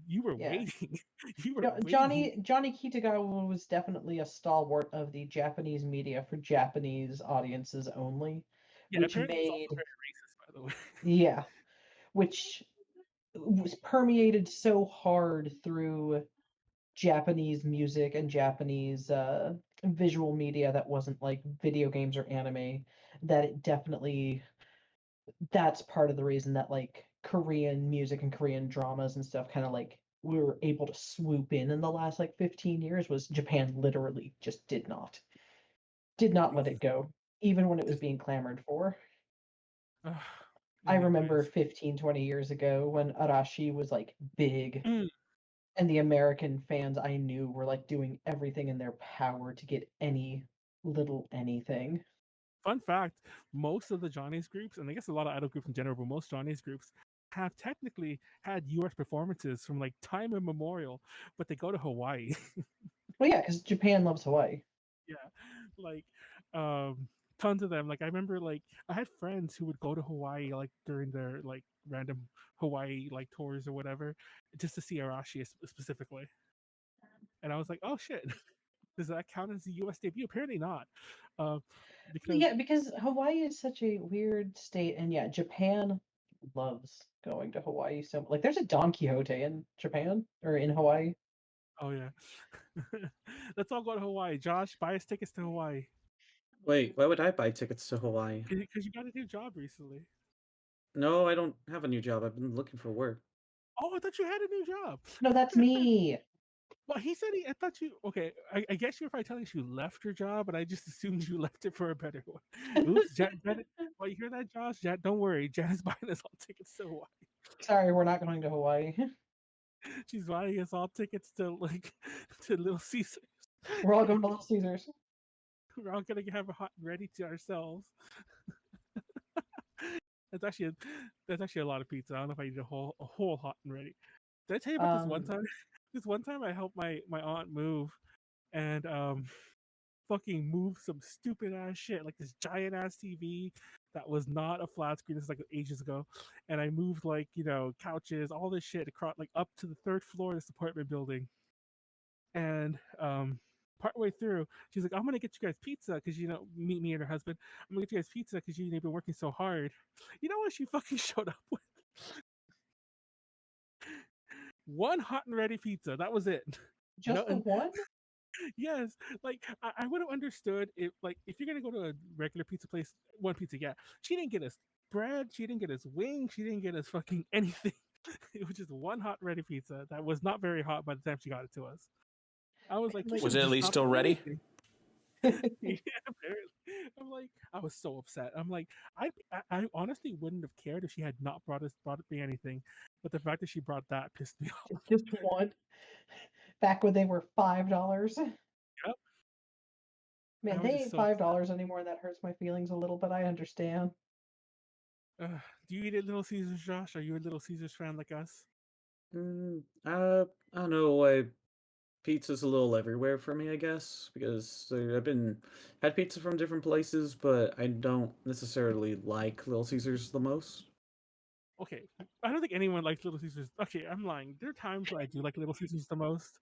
you were waiting. You were waiting. Johnny Kitagawa was definitely a stalwart of the Japanese media for Japanese audiences only. Yeah, which apparently he's made also very racist, by the way. yeah, which was permeated so hard through Japanese music and Japanese visual media that wasn't like video games or anime that it definitely that's part of the reason that like Korean music and Korean dramas and stuff kind of like we were able to swoop in the last like 15 years was Japan literally just did not let it go even when it was being clamored for. I remember 15, 20 years ago when Arashi was like big and the American fans I knew were like doing everything in their power to get any little anything. Fun fact, most of the Johnny's groups, and I guess a lot of idol groups in general, but most Johnny's groups have technically had US performances from like time immemorial, but they go to Hawaii. Well, yeah, because Japan loves Hawaii. Yeah, like tons of them. Like I remember, like I had friends who would go to Hawaii like during their like random Hawaii like tours or whatever, just to see Arashi specifically. And I was like, oh shit, does that count as a US debut? Apparently not. Because Hawaii is such a weird state, and yeah, Japan loves going to Hawaii. So like, there's a Don Quixote in Japan or in Hawaii. Oh yeah, let's all go to Hawaii. Josh, buy us tickets to Hawaii. Wait, why would I buy tickets to Hawaii? Because you got a new job recently. No, I don't have a new job. I've been looking for work. Oh, I thought you had a new job. No, that's me. Well, he said I thought you. Okay, I guess you were probably telling us you left your job, but I just assumed you left it for a better one. Oops, Janet. Well, you hear that, Josh? Don't worry. Janet's buying us all tickets to Hawaii. Sorry, we're not going to Hawaii. She's buying us all tickets to to Little Caesars. We're all going to Little Caesars. We're all gonna have a hot and ready to ourselves. That's actually a lot of pizza. I don't know if I need a whole hot and ready. Did I tell you about this one time? This one time I helped my aunt move, and fucking move some stupid ass shit like this giant ass TV that was not a flat screen. This is like ages ago, and I moved like couches, all this shit across like up to the 3rd floor of this apartment building, and partway through, she's like, "I'm gonna get you guys pizza because meet me and her husband. I'm gonna get you guys pizza because you've been working so hard." You know what she fucking showed up with? One hot and ready pizza. That was it. Just the one? Yes, like I would have understood if you're gonna go to a regular pizza place, one pizza. Yeah, she didn't get us bread. She didn't get us wings. She didn't get us fucking anything. It was just one hot ready pizza that was not very hot by the time she got it to us. I was like, was it at least still ready? Yeah, apparently. I'm like, I was so upset. I'm like, I honestly wouldn't have cared if she had not brought me anything, but the fact that she brought that pissed me off. Just one. Back when they were $5. Yep. Man, I was they just ain't so upset. $5 anymore. That hurts my feelings a little, but I understand. Do you eat at Little Caesars, Josh? Are you a Little Caesars fan like us? I don't know. Pizza's a little everywhere for me, I guess, because I've had pizza from different places, but I don't necessarily like Little Caesars the most. Okay, I don't think anyone likes Little Caesars. Okay, I'm lying. There are times where I do like Little Caesars the most.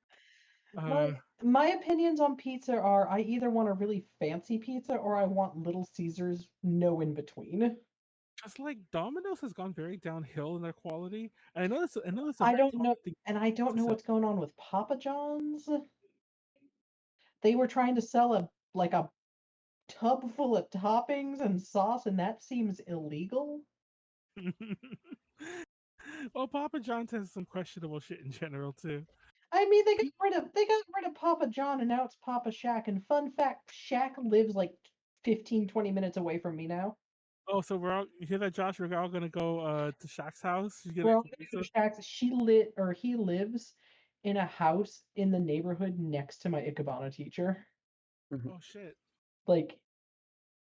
My opinions on pizza are I either want a really fancy pizza or I want Little Caesars, no in between. Just like Domino's has gone very downhill in their quality. And I know this. A I very don't common know, thing and I don't to know sell. what's going on with Papa John's. They were trying to sell a tub full of toppings and sauce, and that seems illegal. Well, Papa John's has some questionable shit in general too. I mean, they got rid of Papa John, and now it's Papa Shack. And fun fact, Shack lives like 15, 20 minutes away from me now. Oh, so you hear that, Josh? We're all gonna go to Shaq's house. She's gonna We're all gonna go to Shack's. He lives in a house in the neighborhood next to my Ikebana teacher. Oh shit. Like,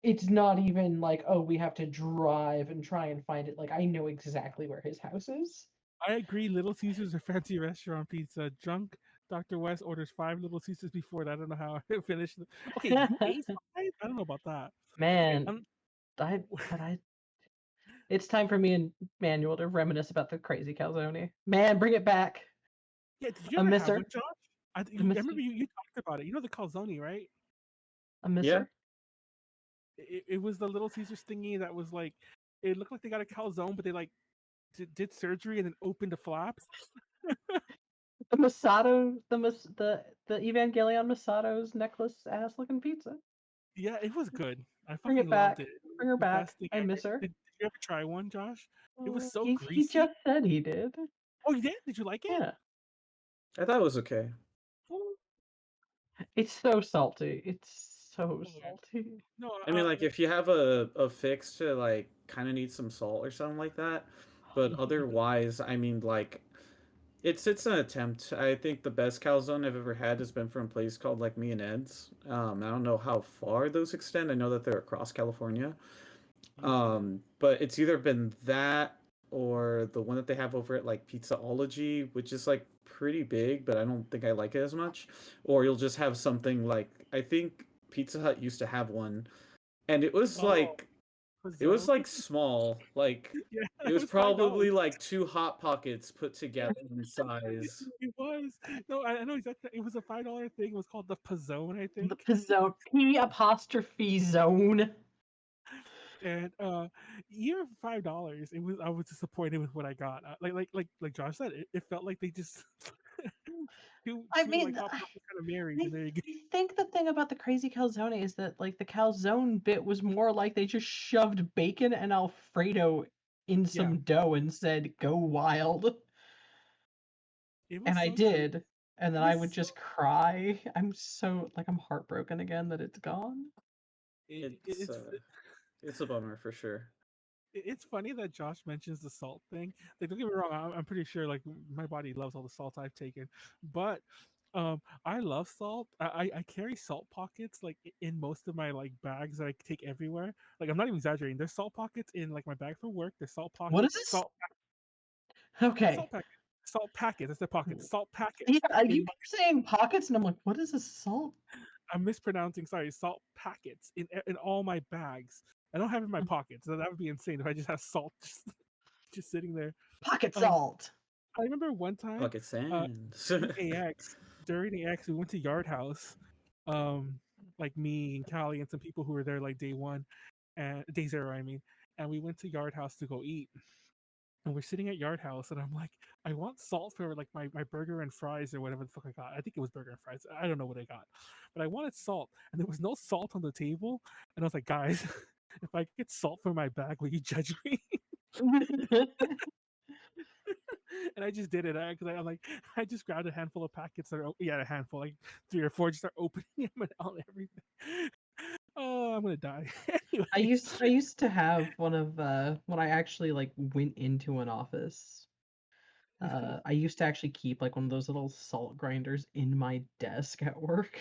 it's not even like, oh, we have to drive and try and find it. Like, I know exactly where his house is. I agree. Little Caesars are fancy restaurant pizza. Drunk Dr. West orders 5 Little Caesars before that. I don't know how I finished. Okay, you ate 5? I don't know about that. Man, it's time for me and Manuel to reminisce about the crazy calzone. Man, bring it back. Yeah, did you A ever have misser. one, Josh? I remember you talked about it. You know the calzone, right? A misser. It was the Little Caesars thingy that was like, it looked like they got a calzone, but they like did surgery and then opened the flaps. The Masato, the Evangelion Masato's necklace ass looking pizza. Yeah, it was good. I Bring it fucking loved back. it. Bring her The back. best thing I ever. miss her. Did you ever try one, Josh? It was so He greasy. just said he did. Oh, you did? Did you like it? Yeah. I thought it was okay. It's so salty. It's so salty. No, I mean, like if you have a fix to like kind of need some salt or something like that, but otherwise, I mean, like it's an attempt. I think the best calzone I've ever had has been from a place called like Me and Ed's. I don't know how far those extend. I know that they're across California. But it's either been that or the one that they have over at like Pizzaology, which is like pretty big, but I don't think I like it as much. Or you'll just have something like I think Pizza Hut used to have one, and it was like small, like yeah, it was $5. probably like 2 hot pockets put together in size. It was. No, I know exactly. It was a $5 thing. It was called the Pizzone, I think. The Pizzone. P' zone. And even $5, I was disappointed with what I got. Like Josh said, it felt like they just two like hot pockets kind of married. And there you go. I think the thing about the crazy calzone is that like the calzone bit was more like they just shoved bacon and Alfredo in some dough and said, "Go wild." And I did. And then I would just cry. I'm heartbroken again that it's gone. It's a bummer for sure. It's funny that Josh mentions the salt thing. Like, don't get me wrong, I'm pretty sure like my body loves all the salt I've taken, but I love salt. I carry salt pockets like in most of my like bags that I take everywhere. Like, I'm not even exaggerating. There's salt pockets in like my bag for work. There's salt pockets. What is this? Salt packets. Salt packets. That's the pockets. Salt packets. Yeah, you were saying pockets, and I'm like, what is this salt? I'm mispronouncing. Sorry, salt packets in all my bags. I don't have it in my pockets. So that would be insane if I just have salt just sitting there. Pocket salt. I remember one time. Pocket sands. During AX, we went to Yard House. Like me and Callie and some people who were there like day 1 and day 0, I mean. And we went to Yard House to go eat. And we're sitting at Yard House, and I'm like, I want salt for like my burger and fries or whatever the fuck I got. I think it was burger and fries. I don't know what I got, but I wanted salt, and there was no salt on the table. And I was like, guys, if I get salt for my bag, will you judge me? And I just did it because I'm like, I just grabbed a handful of packets. A handful, like 3 or 4, just start opening them and all everything. Oh, I'm gonna die. Anyway. I used to have one of when I actually like went into an office. I used to actually keep like one of those little salt grinders in my desk at work,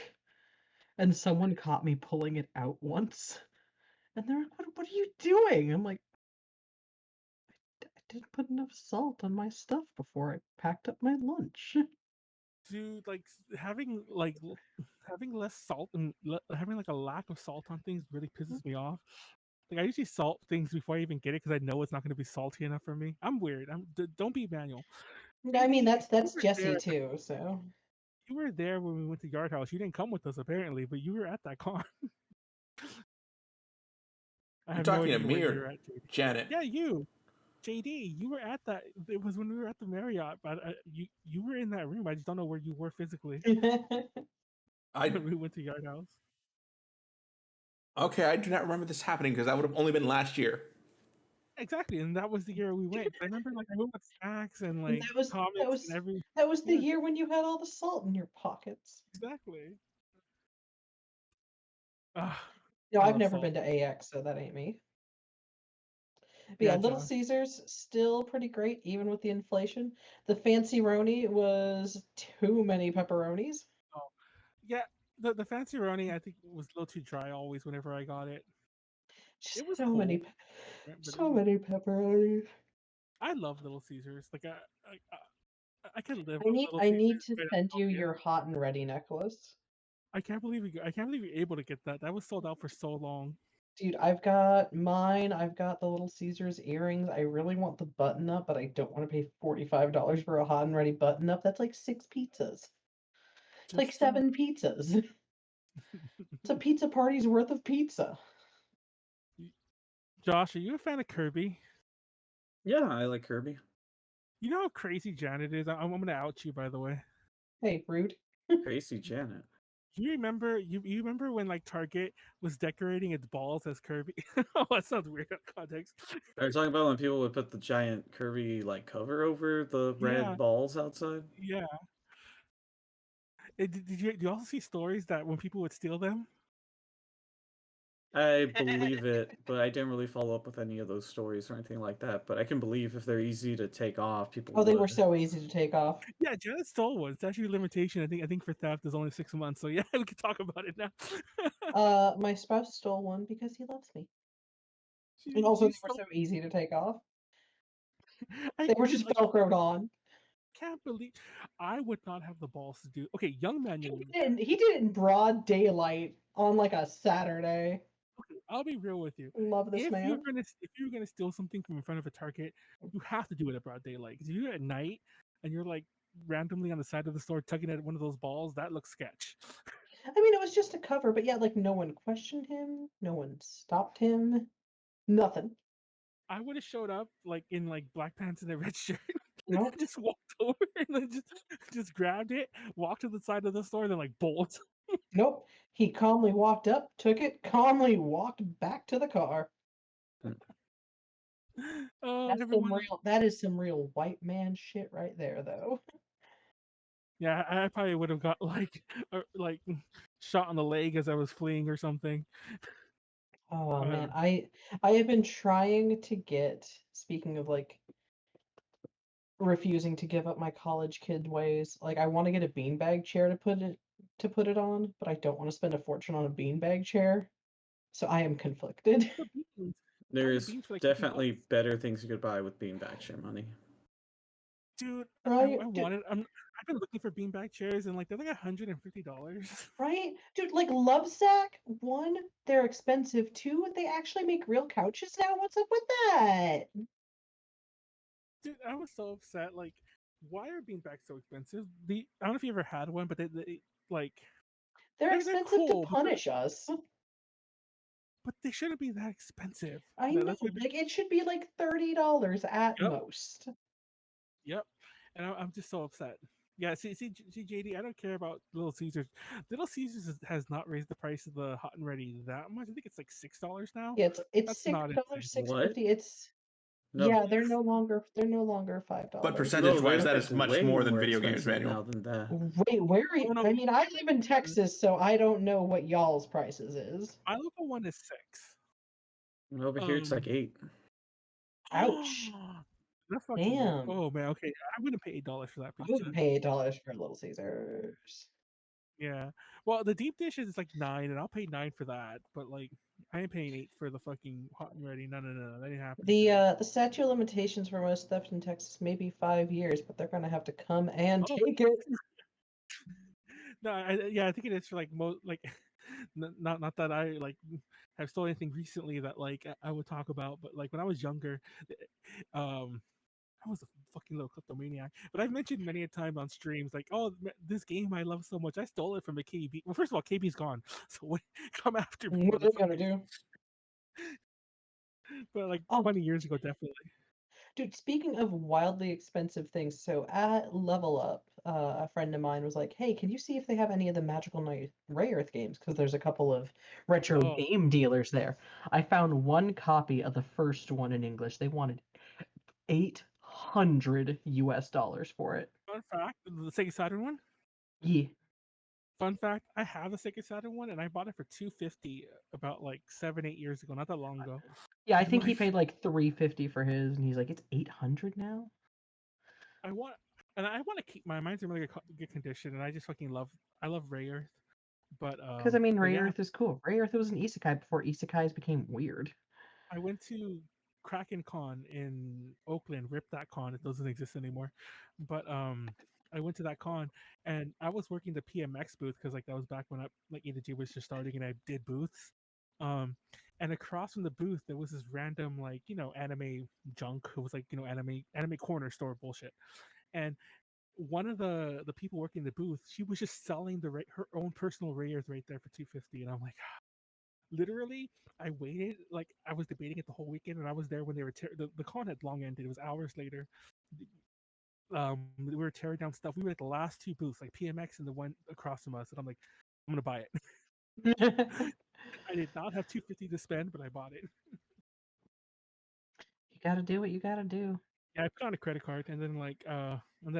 and someone caught me pulling it out once, and they're like, "What are you doing?" I'm like, "I didn't put enough salt on my stuff before I packed up my lunch." Dude, like having having less salt and having like a lack of salt on things really pisses me off. Like I usually salt things before I even get it because I know it's not going to be salty enough for me. I'm weird. Don't be Manuel. I mean, JD, that's were Jesse there. too. So You were there when we went to Yard House. You didn't come with us apparently, but you were at that con. I You're have no talking to idea where me you or were at, JD. Janet? Yeah, you, JD. You were at that. It was when we were at the Marriott, but you were in that room. I just don't know where you were physically I when we went to Yard House. Okay, I do not remember this happening because that would have only been last year. Exactly, and that was the year we went. I remember like I went with snacks and and like comics and every. that was the Yeah, year when you had all the salt in your pockets. exactly. Ah, No, I I've love never salt. been to AX, so that ain't me. But yeah, Yeah, Little Josh. Caesars still pretty great, even with the inflation. The Fancy Roni was too many pepperonis. Oh, yeah. The fancy roni I think was a little too dry always whenever I got it. Just It was so many, cold, but it so was. many pepperonis. I love Little Caesars. Like I could live I with need Little I Caesars need to right up send until you the end. your hot and ready necklace. I can't believe I can't believe you're able to get that. That was sold out for so long. Dude, I've got mine. I've got the Little Caesars earrings. I really want the button up, but I don't want to pay $45 for a hot and ready button up. That's like 6 pizzas. It's like Just stop. 7 pizzas. It's a pizza party's worth of pizza. Josh, are you a fan of Kirby? Yeah, I like Kirby. You know how crazy Janet is? I'm gonna out you, by the way. Hey, rude. Crazy Janet. You remember when like Target was decorating its balls as Kirby? Oh, that sounds weird out of context. Are you talking about when people would put the giant Kirby like cover over the red Yeah, balls outside? yeah. Did you also see stories that when people would steal them? I believe it, but I didn't really follow up with any of those stories or anything like that. But I can believe if they're easy to take off, people Oh, they were would. so easy to take off. Yeah, Janet stole one. It's actually a limitation. I think for theft is only 6 months. So yeah, we can talk about it now. My spouse stole one because he loves me. And she also she they were stole. so easy to take off. I They were dude, just like velcroed on. can't believe I would not have the balls to do. Okay, young Manuel would. He did it in broad daylight on like a Saturday. Okay, I'll be real with you. Love this man. If you're gonna steal something from in front of a Target, you have to do it at broad daylight. Because if you do it at night and you're like randomly on the side of the store tugging at one of those balls, that looks sketch. I mean, it was just a cover, but yeah, like no one questioned him, no one stopped him, nothing. I would have showed up like in like black pants and a red shirt. Nope. Just walked over and then just grabbed it, walked to the side of the store, and then like bolt. Nope. He calmly walked up, took it, calmly walked back to the car. Oh, everyone. That is some real white man shit right there, though. Yeah, I probably would have got like shot on the leg as I was fleeing or something. Oh Uh, man, I have been trying to get, speaking of like refusing to give up my college kid ways, like I want to get a beanbag chair to put it on, but I don't want to spend a fortune on a beanbag chair. So I am conflicted. the beans. Buy the There's beans for like definitely $50. better things you could buy with beanbag chair money. Dude, I Right? wanted. I've been looking for beanbag chairs and like they're like $150. Right? Dude, like Lovesac, one, they're expensive. Two, they actually make real couches now. What's up with that? Dude, I was so upset. Like, why are beanbags so expensive? I don't know if you ever had one, but they like They're they're expensive to cool, punish us. but they shouldn't be that expensive. I know, That's my like it should be like $30 at Yep, most. yep. And I'm just so upset. Yeah, see, JD, I don't care about Little Caesars. Little Caesars has not raised the price of the hot and ready that much. I think it's like $6 now. Yeah, it's That's six not dollars, insane. six What? fifty. It's No, Yeah, they're no longer $5. But percentage-wise, that is much way more than video games, expensive Manuel. now than that. Wait, where are you? Oh, no. I mean, I live in Texas, so I don't know what y'all's prices is. My local one is 6. And over here it's like 8. Ouch. That's fucking weird. Damn. Oh man, okay. I wouldn't pay $8 for that I pizza. wouldn't pay $8 for Little Caesars. Yeah. Well, the deep dish is like 9, and I'll pay 9 for that. But like, I ain't paying 8 for the fucking hot and ready. No, that ain't happening. The statute of limitations for most theft in Texas may be 5 years, but they're gonna have to come and Oh. take it. No, I think it is for like most like, not that I like have stolen anything recently that like I would talk about, but like when I was younger, I was a fucking little kleptomaniac. But I've mentioned many a time on streams, like, oh, this game I love so much, I stole it from a KB. Well, first of all, KB's gone, so come after me, What are they gonna motherfuckers. do? But like Oh. 20 years ago, definitely. Dude, speaking of wildly expensive things, so at Level Up, a friend of mine was like, "Hey, can you see if they have any of the Magical Knight Ray Earth games? Because there's a couple of retro Oh. game dealers there." I found one copy of the first one in English. They wanted $800 for it. Fun fact: the Sega Saturn one. Yeah. Fun fact: I have a Sega Saturn one, and I bought it for $250 about like 7-8 years ago, not that long ago. Yeah, I And, think he like, paid like $350 for his, and he's like, "It's $800 now." I want to keep mine's in really good condition, and I just fucking love Ray Earth. But Because I mean, but Ray yeah, Earth is cool. Ray Earth was an isekai before isekais became weird. I went to Kraken Con in Oakland. Rip that con; it doesn't exist anymore. But I went to that con, and I was working the PMX booth because like that was back when E2G was just starting, and I did booths. And across from the booth there was this random like anime junk. It was like anime corner store bullshit. And one of the people working the booth, she was just selling her own personal Rayers right there for $250, and I'm like, literally, I waited like I was debating it the whole weekend, and I was there when they were the con had long ended. It was hours later. We were tearing down stuff. We were at the last 2 booths, like PMX and the one across from us, and I'm like, I'm gonna buy it. I did not have $250 to spend, but I bought it. You gotta do what you gotta do. Yeah, I put on a credit card, and then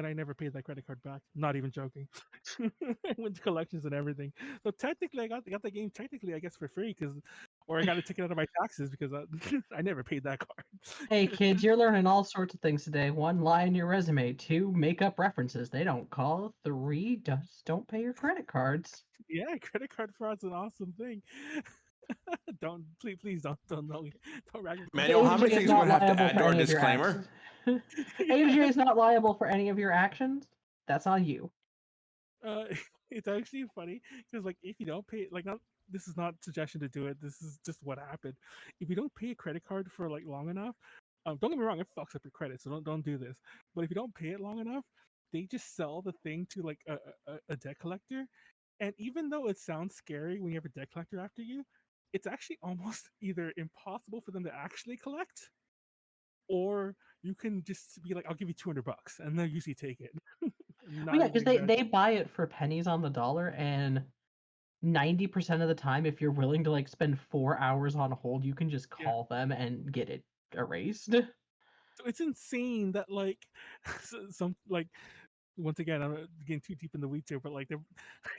I never paid that credit card back. Not even joking. I went to collections and everything. So technically, I got the game technically, I guess, for free or I got to take it out of my taxes because I never paid that card. Hey kids, you're learning all sorts of things today. 1, lie in your resume. 2, make up references they don't call. 3, just don't pay your credit cards. Yeah, credit card fraud's an awesome thing. please don't rag your Manuel, how many AJ is things are we not going to have to liable add for to our any of your disclaimer? actions. AJ is not liable for any of your actions. That's on you. It's actually funny because like if you don't pay, like, not this is not suggestion to do it, this is just what happened. If you don't pay a credit card for like long enough, don't get me wrong, it fucks up your credit, so don't do this. But if you don't pay it long enough, they just sell the thing to like a debt collector, and even though it sounds scary when you have a debt collector after you, it's actually almost either impossible for them to actually collect, or you can just be like, I'll give you $200, and they'll usually take it. Well, yeah, because they buy it for pennies on the dollar, and 90% of the time, if you're willing to like spend 4 hours on hold, you can just call them and get it erased. So it's insane that like some like, once again, I'm getting too deep in the weeds here, but like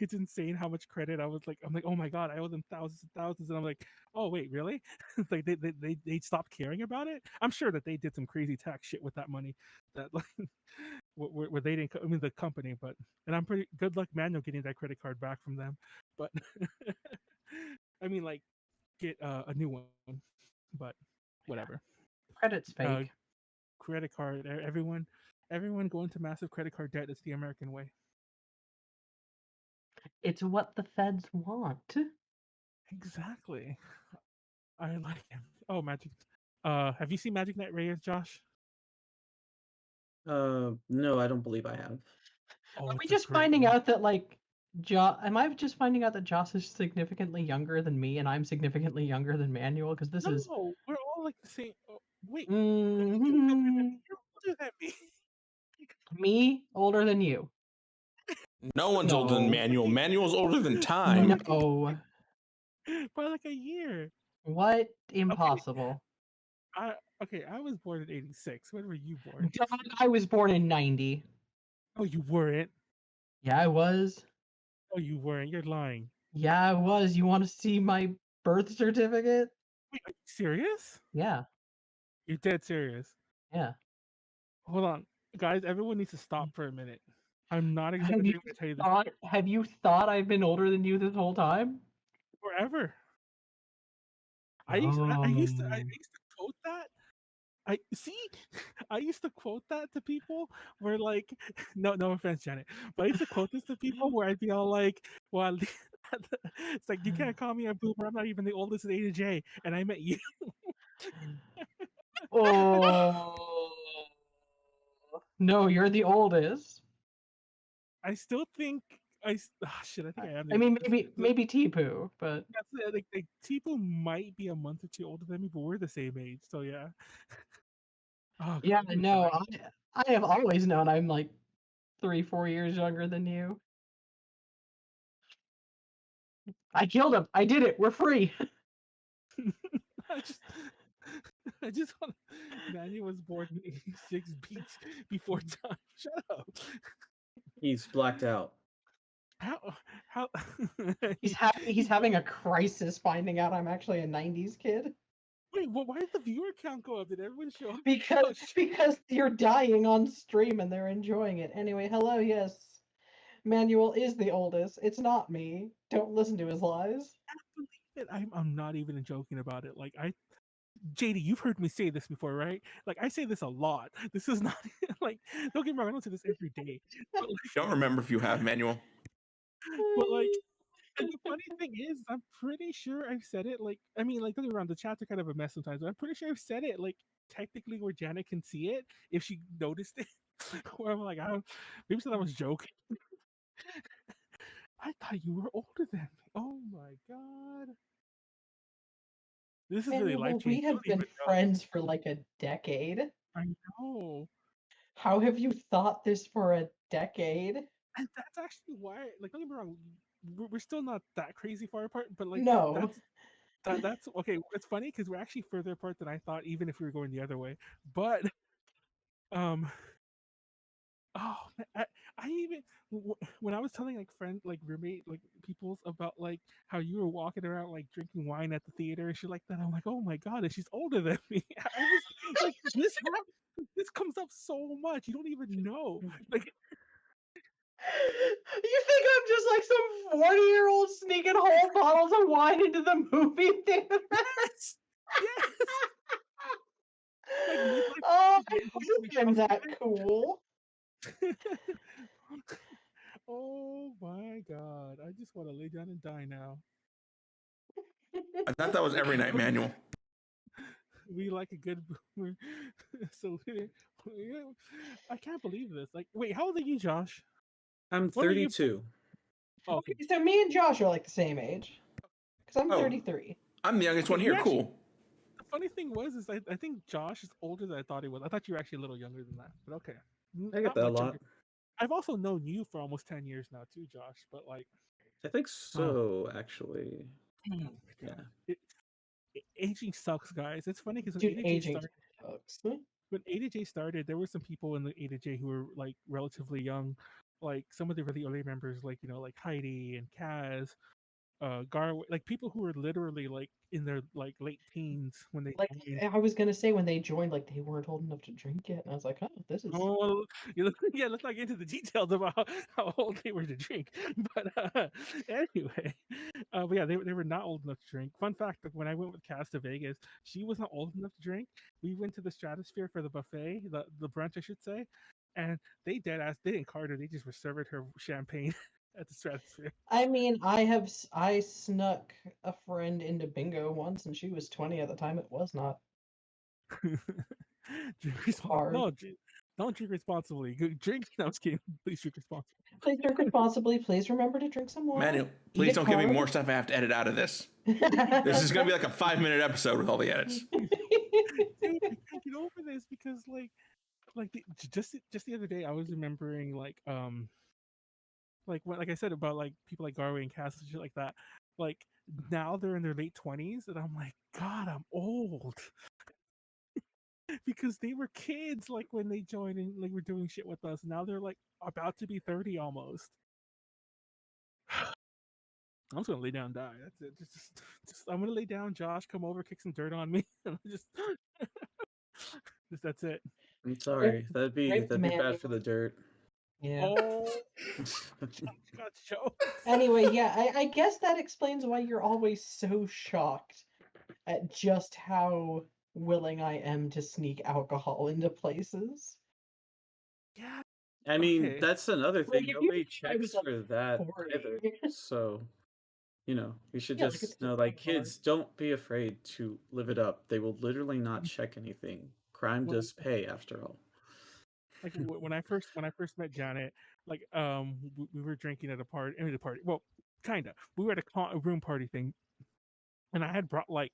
it's insane how much credit I'm like, oh my god, I owe them thousands and thousands, and I'm like, oh wait, really? Like they stopped caring about it. I'm sure that they did some crazy tax shit with that money that like where they didn't. I mean, the company, but and I'm pretty good luck, Manuel, getting that credit card back from them. But I mean, like, get a new one, but whatever. Credit's fake. Credit card, everyone going to massive credit card debt. It's the American way. It's what the feds want. Exactly. I like him. Oh, Magic. Have you seen Magic Knight Reyes, Josh? No, I don't believe I have. Oh, Are we it's a just great finding one. out that like am I just finding out that Joss is significantly younger than me and I'm significantly younger than Manuel? Because this is No, we're all like the same. Oh, wait, Mhm. you're older than me. Me older than you. No one's older than No. Manuel. Manuel's older than time. No. By like a year. What? Impossible. I was born in '86. When were you born? Dog, I was born in '90. Oh, you weren't. Yeah, I was. Oh, you weren't. You're lying. Yeah, I was. You want to see my birth certificate? Wait, are you serious? Yeah, You're dead serious. yeah. Hold on, guys. Everyone needs to stop for a minute. I'm not Have you exaggerating when I tell you this. have you thought I've been older than you this whole time? Forever. I Oh. used to quote that. I see. I used to quote that to people where like, no offense, Janet, but I used to quote this to people where I'd be all like, "Well, it's like you can't call me a boomer. I'm not even the oldest in A to J, and I met you." Oh. No, you're the oldest. I still think shit. I think I am. I mean, oldest. maybe T-Poo, but That's it. Like Tipo might be a month or two older than me, but we're the same age, so yeah. Oh, yeah, I'm gonna no, die. I have always known I'm like 3-4 years younger than you. I killed him. I did it. We're free. I just, I just want. Manuel was born in '86 beats before time. Shut up. He's blacked out. How? He's having a crisis finding out I'm actually a '90s kid. Wait, well, why did the viewer count go up? Did everyone show up? Because you're dying on stream and they're enjoying it. Anyway, hello, yes. Manuel is the oldest. It's not me. Don't listen to his lies. I'm not even joking about it. Like JD, you've heard me say this before, right? Like I say this a lot. This is not like, don't get me wrong, I don't say this every day. But Don't remember if you have Manuel. And the funny thing is, I'm pretty sure I've said it. Like, I mean, like, don't get me wrong, the chats are kind of a mess sometimes, but I'm pretty sure I've said it. Like, technically, where Janet can see it if she noticed it. Where I'm like, maybe said I was joking. I thought you were older than me. Oh my god. This is really Manuel, life we changing. have been friends for like a decade. I know. How have you thought this for a decade? And that's actually why, like, don't get me wrong, we're still not that crazy far apart, but like, No. that's okay. It's funny because we're actually further apart than I thought, even if we were going the other way. But oh man, I even when I was telling like friend, like roommate, like people's about like how you were walking around like drinking wine at the theater and shit like that. I'm like, oh my god, and she's older than me. I was like, this comes up so much. You don't even know. Like, You think I'm just like some 40-year-old sneaking whole bottles of wine into the movie theater? yes, yes. Like midlife Oh, I crisis, hope I'm that cool. Oh my god. I just want to lay down and die now. I thought that was every night, Manuel. We like a good boomer. So I can't believe this. Like, wait, how old are you, Josh? I'm What are you? 32. Oh, okay. So me and Josh are like the same age. Because I'm Oh. 33. I'm the youngest one here. Cool. The funny thing was, is I think Josh is older than I thought he was. I thought you were actually a little younger than that. But okay. I get Not that a much lot. younger. I've also known you for almost 10 years now too, Josh. But like, I think so, actually. oh my Yeah. god. Aging sucks, guys. It's funny because when Dude, A to J aging started, sucks. when A to J started, there were some people in the A to J who were like relatively young, like some of the really early members, like like Heidi and Kaz, Garway, like people who were literally like in their like late teens when they Like, joined. I was gonna say when they joined, like, they weren't old enough to drink yet. And I was like, oh, this is... Oh, let's not get into the details about how old they were to drink. But anyway, but yeah, they were not old enough to drink. Fun fact: like, when I went with Cass to Vegas, she was not old enough to drink. We went to the Stratosphere for the buffet, the brunch, I should say, and they didn't card her. They just were serving her champagne at the Stratosphere. I mean, I snuck a friend into bingo once, and she was 20 at the time. It was not hard. No, don't drink responsibly. Drink. No, I'm just kidding. Please drink responsibly. Please drink responsibly. Please remember to drink some water. Manuel, please don't give me more stuff I have to edit out of this. This is going to be like a 5-minute episode with all the edits. Dude, I can't get over this because just the other day I was remembering like I said about like people like Garway and Cass and shit like that. Like now they're in their late 20s and I'm like, God, I'm old. because they were kids like when they joined and like were doing shit with us. Now they're like about to be 30 almost. I'm just gonna lay down and die. That's it. Just I'm gonna lay down. Josh, come over, kick some dirt on me, and just that's it. I'm sorry. That'd be Rip bad Manuel. for the dirt. Yeah. Oh, got jokes. Anyway, yeah, I guess that explains why you're always so shocked at just how willing I am to sneak alcohol into places. Yeah. I mean, Okay. that's another Like, thing. if you Nobody think I was, checks like, for that 40. either. So, you should Yeah, like, it's just still know, like, kinda hard. kids, don't be afraid to live it up. They will literally not check anything. Crime Well- does pay, after all. Like when I first met Janet, like we were drinking at a party. I mean, a party. Well, kinda. We were at a room party thing, and I had brought like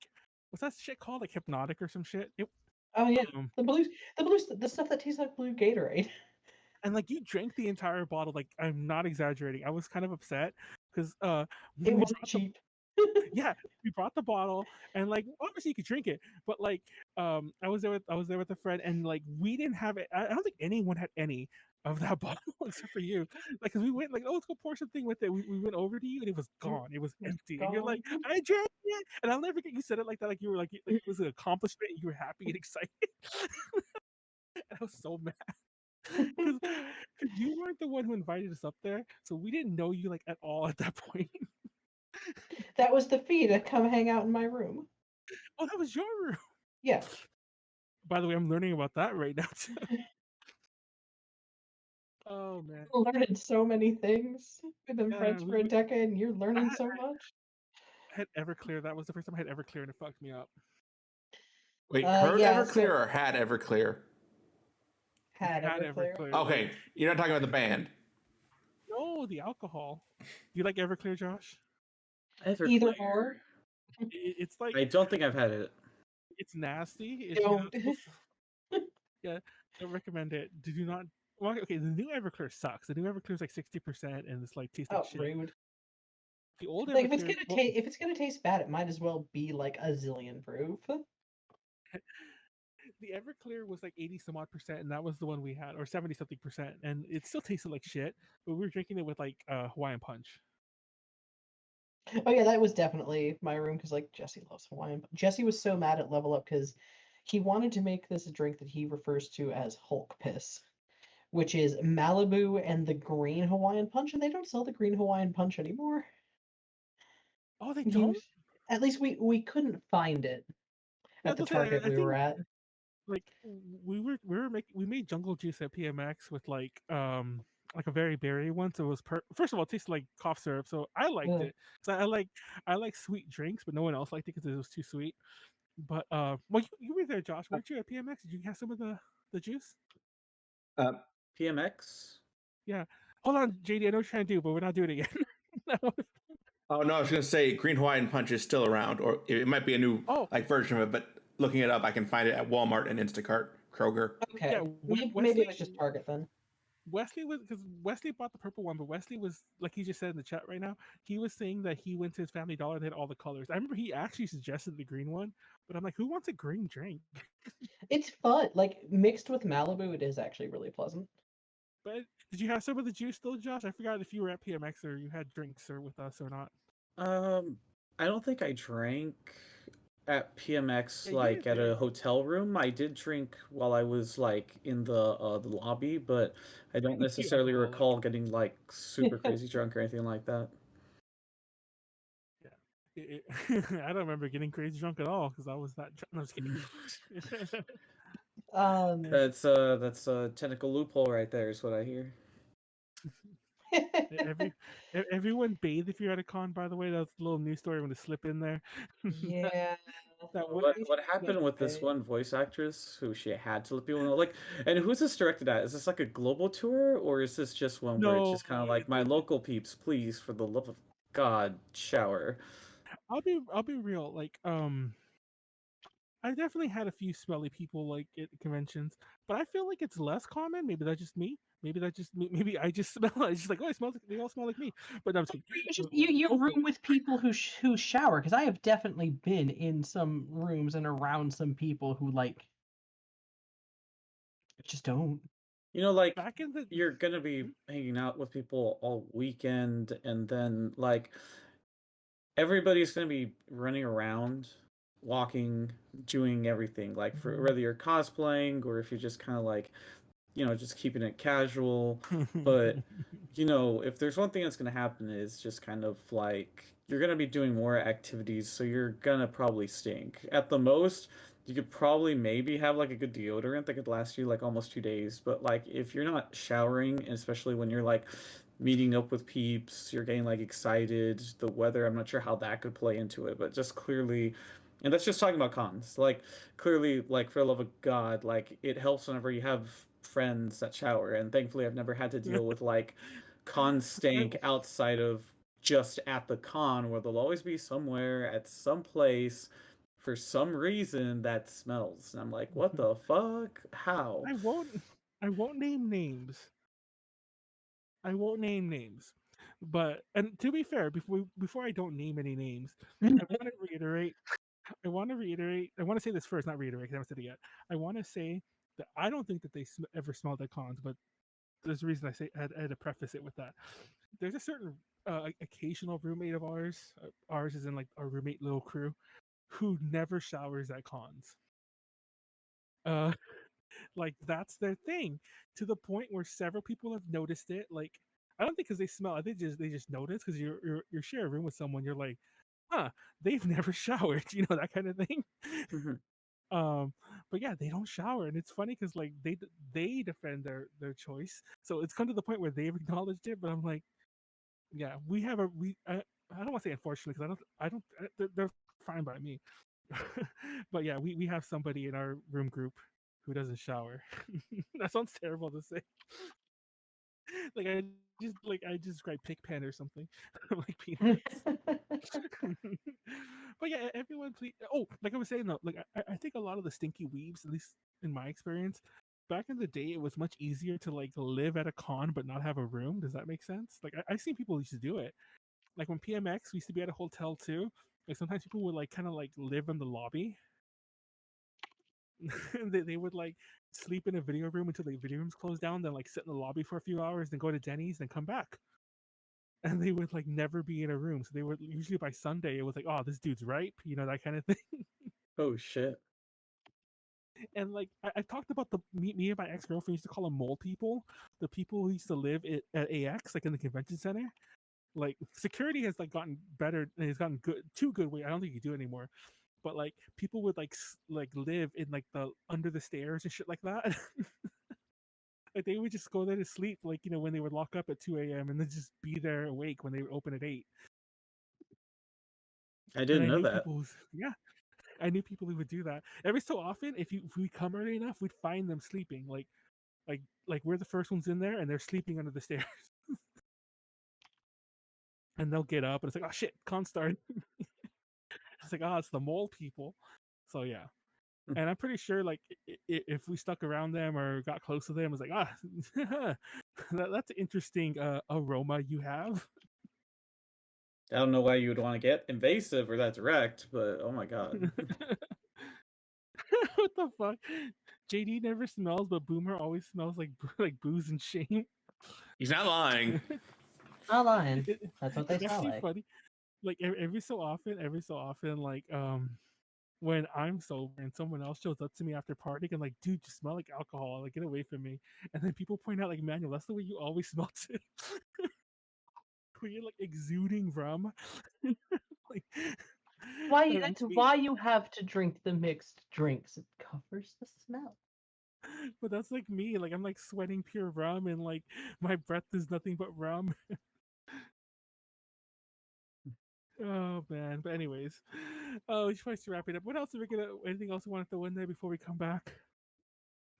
what's that shit called? Like hypnotic or some shit. Oh yeah, Um, the stuff that tastes like blue Gatorade. and like you drank the entire bottle. Like I'm not exaggerating. I was kind of upset because It we wasn't brought cheap. yeah, we brought the bottle and like obviously you could drink it, but like I was there with a friend and like we didn't have it. I don't think anyone had any of that bottle except for you. Like, cause we went like, oh, let's go pour something with it. We went over to you and it was gone. It was empty, and you're like, Gone. I drank it, and I'll never forget you said it like that. Like you were like it was an accomplishment. And you were happy and excited. And I was so mad. Because you weren't the one who invited us up there, so we didn't know you like at all at that point. That was the fee to come hang out in my room. Oh, that was your room. Yeah. By the way, I'm learning about that right now too. Oh man, Learning so many things. We've been friends for a we- decade and you're learning I- so much. I had Everclear. That was the first time I had Everclear, and it fucked me up. Wait, heard yeah, Everclear so- or had Everclear? Had Had Everclear. Everclear. Okay, you're not talking about the band. No, the alcohol. Do you like Everclear, Josh? Either Everclear. or. It's like I don't think I've had it. it's nasty. Don't. Yeah, don't recommend it. Do not. Well, okay, the new Everclear sucks. The new Everclear is like 60%, and it's like tastes like Oh, shit. rude. The old Like Everclear. if it's gonna taste bad, it might as well be like a zillion proof. The Everclear was like 80 some odd percent, and that was the one we had, or 70 something percent, and it still tasted like shit. But we were drinking it with like Hawaiian Punch. Oh yeah, that was definitely my room because like Jesse loves Hawaiian. Jesse was so mad at Level Up because he wanted to make this a drink that he refers to as Hulk Piss, which is Malibu and the green Hawaiian Punch, and they don't sell the green Hawaiian Punch anymore. Oh, they He don't. was- At least we couldn't find it Yeah, at the that's what I- Target I we were think- at. Like we made jungle juice at PMX with like a very berry one. So it was first of all, it tasted like cough syrup, so I liked Yeah. it. So I like sweet drinks, but no one else liked it because it was too sweet. But well, you were there, Josh. Weren't you at PMX? Did you have some of the juice? PMX? Hold on, JD. I know what you're trying to do, but we're not doing it again. Oh no, I was gonna say Green Hawaiian Punch is still around, or it might be a new Oh. version of it. But looking it up, I can find it at Walmart and Instacart, Kroger. Okay, Yeah, maybe Wesley- it was just Target then. Wesley was because Wesley bought the purple one, but Wesley was like he just said in the chat right now. He was saying that he went to his Family Dollar and they had all the colors. I remember he actually suggested the green one, but I'm like, who wants a green drink? It's fun. Like mixed with Malibu, it is actually really pleasant. But did you have some of the juice still, Josh? I forgot if you were at PMX or you had drinks or with us or not. I don't think I drank at PMX Yeah, you like were at there. a hotel room. I did drink while I was like in the lobby, but I don't necessarily alcoholic. recall getting like super crazy drunk or anything like that. I don't remember getting crazy drunk at all because I was that drunk. No, I'm just kidding. That's a technical loophole right there, is what I hear. Everyone bathe if you're at a con. By the way, that's a little news story. I'm going to slip in there. Yeah. That What happened with this one voice actress who she had to let people know? Like, and who's this directed at? Is this like a global tour, or is this just one where it's just kind of like my local peeps, please, for the love of God, shower? I'll be real. Like, I definitely had a few smelly people like at conventions, but I feel like it's less common. Maybe that's just me. Maybe I just smell. It's just like, oh, I smell. They all smell like me. But no, I'm just kidding. It's just, you room with people who shower, because I have definitely been in some rooms and around some people who like Just don't. You know, like Back in the you're gonna be hanging out with people all weekend, and then like everybody's gonna be running around, walking, doing everything. Like for Mhm. whether you're cosplaying or if you're just kind of like, just keeping it casual. But if there's one thing that's gonna happen is just kind of like you're gonna be doing more activities, so you're gonna probably stink. At the most, you could probably maybe have like a good deodorant that could last you like almost 2 days. But like if you're not showering, and especially when you're like meeting up with peeps, you're getting like excited. The weather, I'm not sure how that could play into it, but just clearly, and that's just talking about cons. Like clearly, like for the love of God, like it helps whenever you have friends that shower, and thankfully I've never had to deal with like con stank outside of just at the con, where there'll always be somewhere at some place for some reason that smells, and I'm like, what the fuck? How? I won't name names. I won't name names. But and to be fair, before I don't name any names, I want to reiterate. I want to say this first, not reiterate because I haven't said it yet. I want to say that I don't think that they ever smelled at cons, but there's a reason I had to preface it with that. There's a certain occasional roommate of ours. Ours is in like our roommate little crew who never showers at cons. Uh, like that's their thing, to the point where several people have noticed it. Like I don't think because they smell. I think they just notice because you're sharing a room with someone. You're like, huh, they've never showered. That kind of thing. Um, but yeah, they don't shower, and it's funny because like they defend their choice. So it's come to the point where they've acknowledged it. But I'm like, yeah, we have I don't want to say unfortunately because they're fine by me. But yeah, we have somebody in our room group who doesn't shower. That sounds terrible to say. Like I just described pig pen or something. Like peanuts. But yeah, everyone please. Oh, like I was saying though, like I think a lot of the stinky weebs, at least in my experience, back in the day, it was much easier to like live at a con but not have a room. Does that make sense? Like I've seen people used to do it. Like when PMX, we used to be at a hotel too. Like sometimes people would like kind of like live in the lobby. They would like sleep in a video room until the video rooms closed down, then like sit in the lobby for a few hours, then go to Denny's, then come back. And they would like never be in a room. So they would usually by Sunday it was like, oh, this dude's ripe, that kind of thing. Oh shit. And like I talked about me and my ex-girlfriend used to call them mole people, the people who used to live at AX, like in the convention center. Like security has like gotten better and it's gotten good, too good. Way I don't think you do it anymore. But like people would like live in like the under the stairs and shit like that. Like they would just go there to sleep, like when they would lock up at 2 a.m. and then just be there awake when they would open at 8. I And didn't I know knew that. people I knew people who would do that. Every so often, if we come early enough, we'd find them sleeping. Like we're the first ones in there, and they're sleeping under the stairs. And they'll get up, and it's like, oh shit, con started. It's like, oh, it's the mole people. So yeah, and I'm pretty sure like if we stuck around them or got close to them, it's like, that's an interesting aroma you have. I don't know why you would want to get invasive or that direct, but oh my god. What the fuck? JD never smells, but Boomer always smells like booze and shame. He's not lying. Not lying. It- That's what they it's smell actually like. funny. Like every so often, like when I'm sober and someone else shows up to me after partying and like, dude, you smell like alcohol. Like, get away from me. And then people point out, like, Manuel, that's the way you always smell too. When you're like exuding rum. Like, That's me. why you have to drink the mixed drinks. It covers the smell. But that's like me. Like I'm like sweating pure rum and like my breath is nothing but rum. Oh man. But anyways. Oh, we should wrap it up. What else are we gonna anything else we want to throw in there before we come back?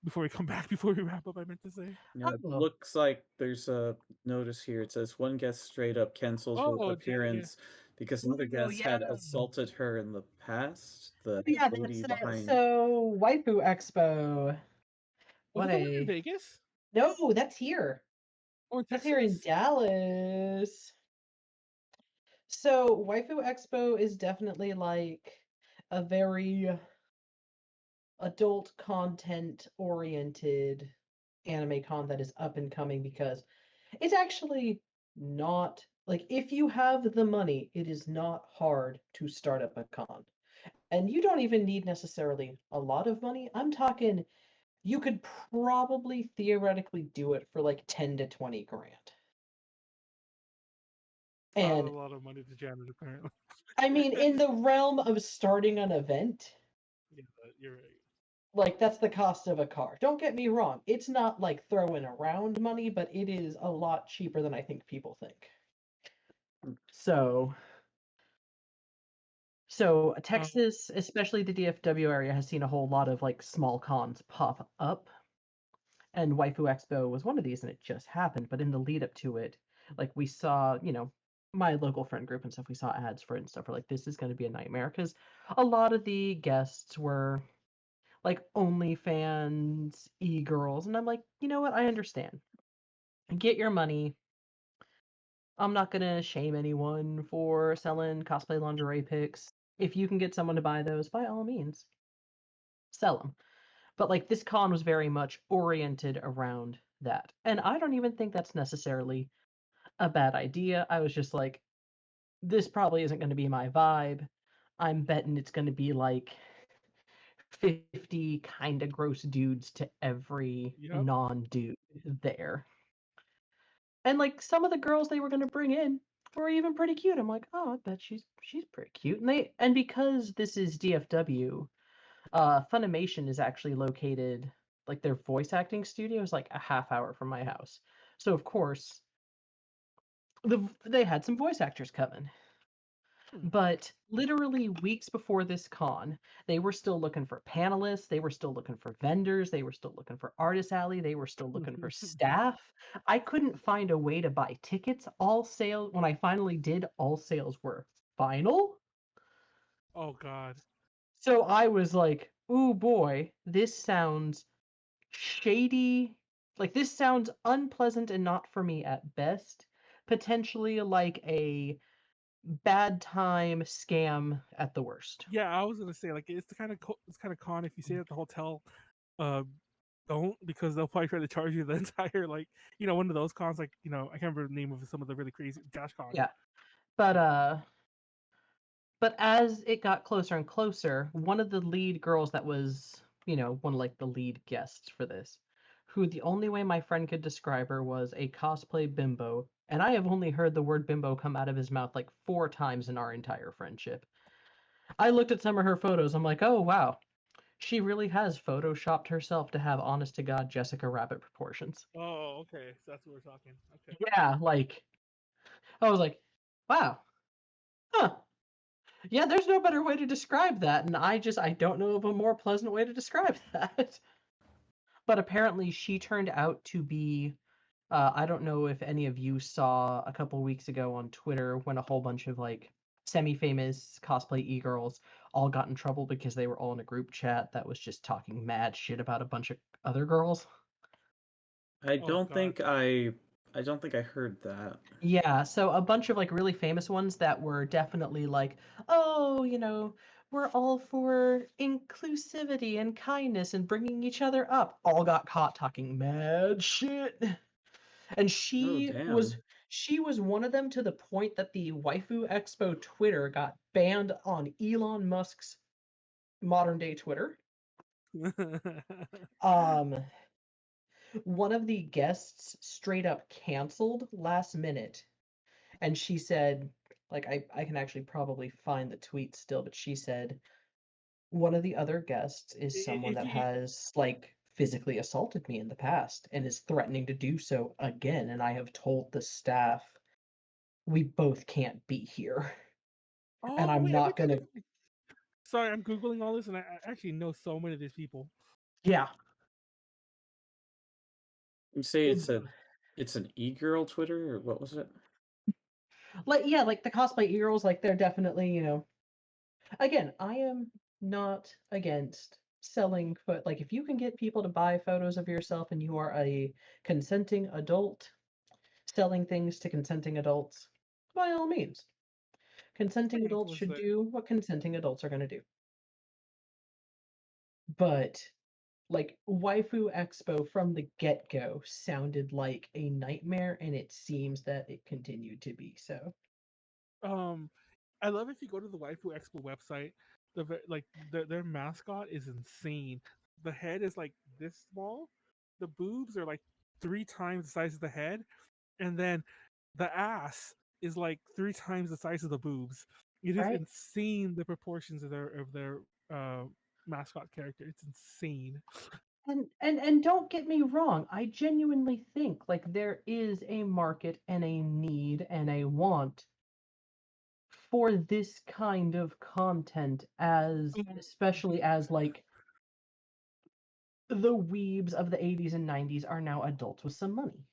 Before we wrap up, I meant to say. Yeah, it Oh. looks like there's a notice here. It says one guest straight up cancels her Oh, appearance because another guest had yeah. assaulted her in the past. The Yeah, lady that's behind. so Waifu Expo. Was What it the one in a Vegas? no, that's here. Or in That's Texas? here in Dallas. So Waifu Expo is definitely like a very adult content oriented anime con that is up and coming because it's actually not like if you have the money, it is not hard to start up a con. And you don't even need necessarily a lot of money. I'm talking you could probably theoretically do it for like 10 to 20 grand. It's not And a lot of money to janitor, apparently. I mean, in the realm of starting an event, Yeah, you're right. like that's the cost of a car. Don't get me wrong, it's not like throwing around money, but it is a lot cheaper than I think people think. So Texas, especially the DFW area, has seen a whole lot of like small cons pop up, and Waifu Expo was one of these, and it just happened. But in the lead up to it, like we saw, my local friend group and stuff, we saw ads for it and stuff. We're like, this is going to be a nightmare because a lot of the guests were like OnlyFans e-girls, and I'm like, you know what? I understand. Get your money. I'm not gonna shame anyone for selling cosplay lingerie pics. If you can get someone to buy those, by all means, sell them. But like this con was very much oriented around that. And I don't even think that's necessarily a bad idea. I was just like, this probably isn't going to be my vibe. I'm betting it's going to be like 50 kind of gross dudes to every Yep. non-dude there. And like some of the girls they were going to bring in were even pretty cute. I'm like, oh, I bet she's pretty cute. And because this is DFW, Funimation is actually located, like their voice acting studio is like a half hour from my house. So of course, they had some voice actors coming. But literally weeks before this con, they were still looking for panelists, they were still looking for vendors, they were still looking for Artist Alley, they were still looking for staff. I couldn't find a way to buy tickets. All sales, when I finally did, all sales were final. Oh God. So I was like, ooh boy, this sounds shady. Like this sounds unpleasant and not for me at best. Potentially like a bad time scam at the worst. Yeah, I was gonna say like it's kind of con if you say that the hotel don't, because they'll probably try to charge you the entire like one of those cons, like I can't remember the name of some of the really crazy Dash Con. Yeah. But as it got closer and closer, one of the lead girls that was, one of like the lead guests for this, who the only way my friend could describe her was a cosplay bimbo, and I have only heard the word bimbo come out of his mouth like 4 times in our entire friendship. I looked at some of her photos, I'm like, oh wow, she really has photoshopped herself to have honest to God Jessica Rabbit proportions. Oh, okay, so that's what we're talking. Okay. Yeah, like I was like, wow, huh. Yeah, there's no better way to describe that, and I don't know of a more pleasant way to describe that. But apparently she turned out to be I don't know if any of you saw a couple weeks ago on Twitter when a whole bunch of like semi-famous cosplay e-girls all got in trouble because they were all in a group chat that was just talking mad shit about a bunch of other girls. I Oh, don't God. think I don't think I heard that. Yeah, so a bunch of like really famous ones that were definitely like, oh, we're all for inclusivity and kindness and bringing each other up, all got caught talking mad shit. And Oh damn. she was one of them to the point that the Waifu Expo Twitter got banned on Elon Musk's modern day Twitter. One of the guests straight up canceled last minute, and she said, like I can actually probably find the tweet still, but she said one of the other guests is someone if that you has like physically assaulted me in the past and is threatening to do so again, and I have told the staff we both can't be here. And oh I'm wait, are we not gonna. talking? Sorry, I'm googling all this, and I actually know so many of these people. Yeah, You say it's it's an e-girl Twitter or what was it? like the cosplay girls, like they're definitely, again, I am not against selling like if you can get people to buy photos of yourself and you are a consenting adult selling things to consenting adults, by all means. Consenting Pretty adults should implicit. do what consenting adults are going to do. But like Waifu Expo from the get-go sounded like a nightmare, and it seems that it continued to be so. I love if you go to the Waifu Expo website, their mascot is insane. The head is like this small, the boobs are like 3 times the size of the head, and then the ass is like 3 times the size of the boobs. It is Right. insane, the proportions of their mascot character. It's insane. And don't get me wrong, I genuinely think like there is a market and a need and a want for this kind of content, as especially as like the weebs of the 80s and 90s are now adults with some money.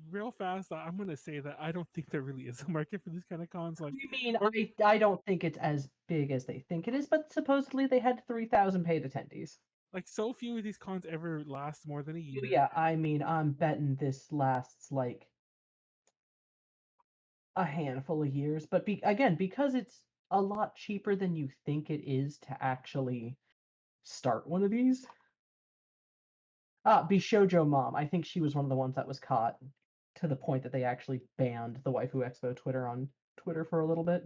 Real fast, I'm gonna say that I don't think there really is a market for these kind of cons. Like, I mean, I don't think it's as big as they think it is, but supposedly they had 3,000 paid attendees. like so few of these cons ever last more than a year. Yeah, I mean, I'm betting this lasts like a handful of years, but again, because it's a lot cheaper than you think it is to actually start one of these. Bishojo Mom. I think she was one of the ones that was caught, to the point that they actually banned the Waifu Expo Twitter on Twitter for a little bit.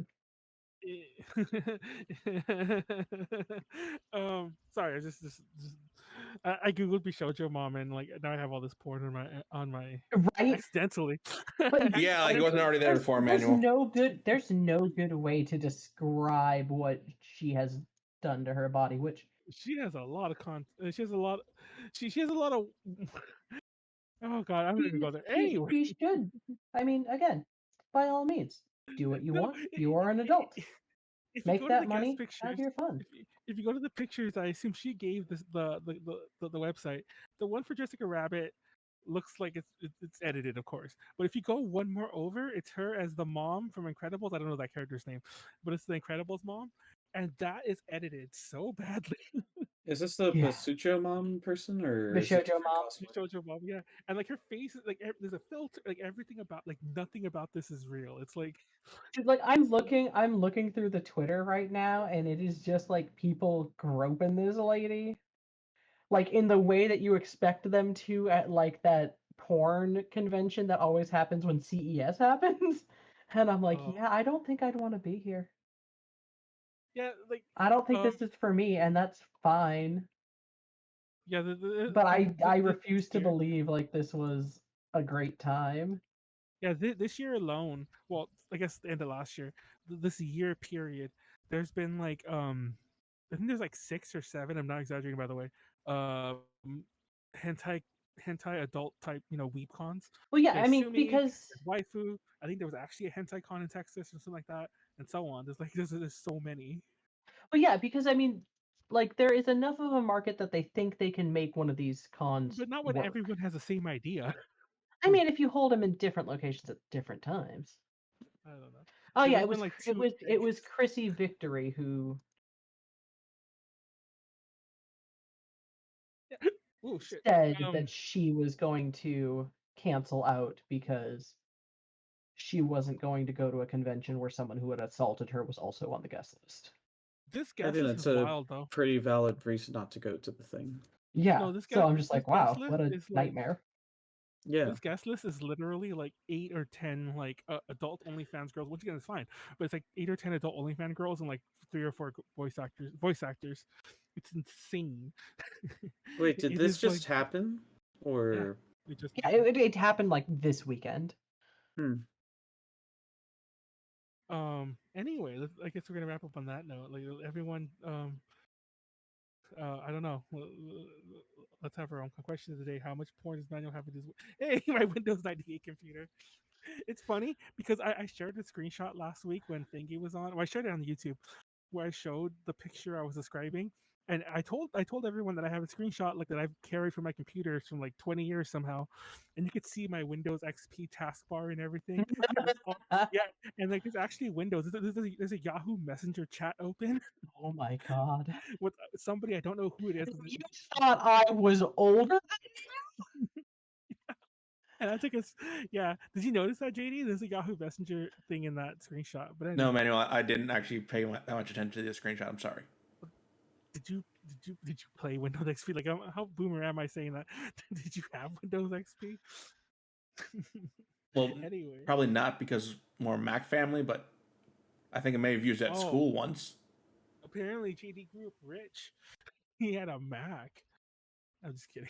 Sorry, I googled Bishojo Mom, and like now I have all this porn on my Right? accidentally. But Yeah, like it wasn't already there before, there's Manuel. there's no good way to describe what she has done to her body, which She has a lot of she has a lot. She has a lot of. Oh god, I'm not even go there. Anyway, she should. I mean, again, by all means, do what you no, want. You are an adult. if you Make go to that the money. guest pictures, Have your fun. if you go to the pictures, I assume she gave this the website. The one for Jessica Rabbit looks like it's edited, of course. But if you go one more over, it's her as the mom from Incredibles. I don't know that character's name, but it's the Incredibles mom, and that is edited so badly. Is this the Yeah. Basucho mom person or The is it Shoujo different mom. cosplay? Shoujo mom, yeah, and like her face is like there's a filter, like everything about like nothing about this is real. It's like Dude, like I'm looking through the Twitter right now, and it is just like people groping this lady, like in the way that you expect them to at like that porn convention that always happens when CES happens. And I'm like, oh yeah, I don't think I'd want to be here. yeah, like I don't think this is for me, and that's fine. yeah, But I this refuse to year. believe like this was a great time. Yeah, this year alone, well, I guess the end of last year, this year period, there's been like I think there's like 6 or 7. I'm not exaggerating, by the way. Hentai hentai adult type, weeb cons. Well, yeah, I mean, Yaisumi, because there's waifu. I think there was actually a hentai con in Texas or something like that, and so on. There's so many. well, yeah, because I mean, like there is enough of a market that they think they can make one of these cons But not when work. everyone has the same idea. I mean, if you hold them in different locations at different times. I don't know. Oh yeah, There's it was been like it 2 was it was Chrissy Victory who Oh shit. said that she was going to cancel out because she wasn't going to go to a convention where someone who had assaulted her was also on the guest list. This I guest think list that's is a wild though. pretty valid reason not to go to the thing. Yeah. No, this So guy I'm just this like, wow, guest list what a is like nightmare. Yeah. this guest list is literally like 8 or 10 like adult OnlyFans girls. Once again, it's fine, but it's like 8 or 10 adult OnlyFans girls and like 3 or 4 voice actors. It's insane. Wait, did It this is just like happen? yeah, Or it just Yeah, it happened like this weekend. Anyway, I guess we're gonna wrap up on that note. Like everyone, I don't know. Let's have our own question of the day. How much porn does Manuel have in his? Hey, my Windows 98 computer. It's funny because I shared a screenshot last week when Thingy was on. Well, I shared it on YouTube where I showed the picture I was describing, and I told everyone that I have a screenshot like that I've carried from my computers from like 20 years somehow, and you could see my Windows XP taskbar and everything. Yeah, and like there's actually Windows. There's a Yahoo Messenger chat open Oh my god. with somebody I don't know who it is. You thought I was older? And I took a yeah. Did you notice that, JD? There's a Yahoo Messenger thing in that screenshot. But anyway, No, Manuel, I didn't actually pay that much attention to the screenshot. I'm sorry. did you did you play Windows XP? Like, how boomer am I saying that? Did you have Windows XP? Well, Anyway, probably not because more Mac family, but I think I may have used it at school once. apparently JD grew up rich. He had a Mac. I'm just kidding.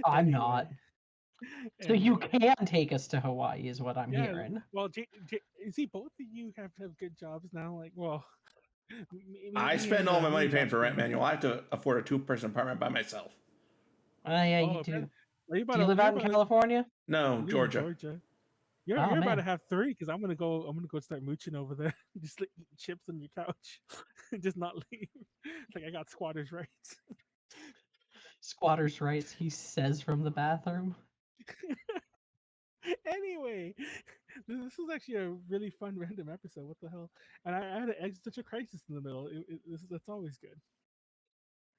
I'm not. So you can take us to Hawaii, is what I'm hearing. Well, see, both of you have good jobs now. Like, well, I spend all my money paying for rent, Manuel. I have to afford a 2-person apartment by myself. Yeah, you do. Do you live out in California? No, Georgia. You're about to have 3 because I'm gonna go start mooching over there. Just like eat chips on your couch, just not leave. Like I got squatters' rights. Squatters' rights, he says from the bathroom. Anyway, this was actually a really fun random episode. What the hell? And I had an existential crisis in the middle. That's always good.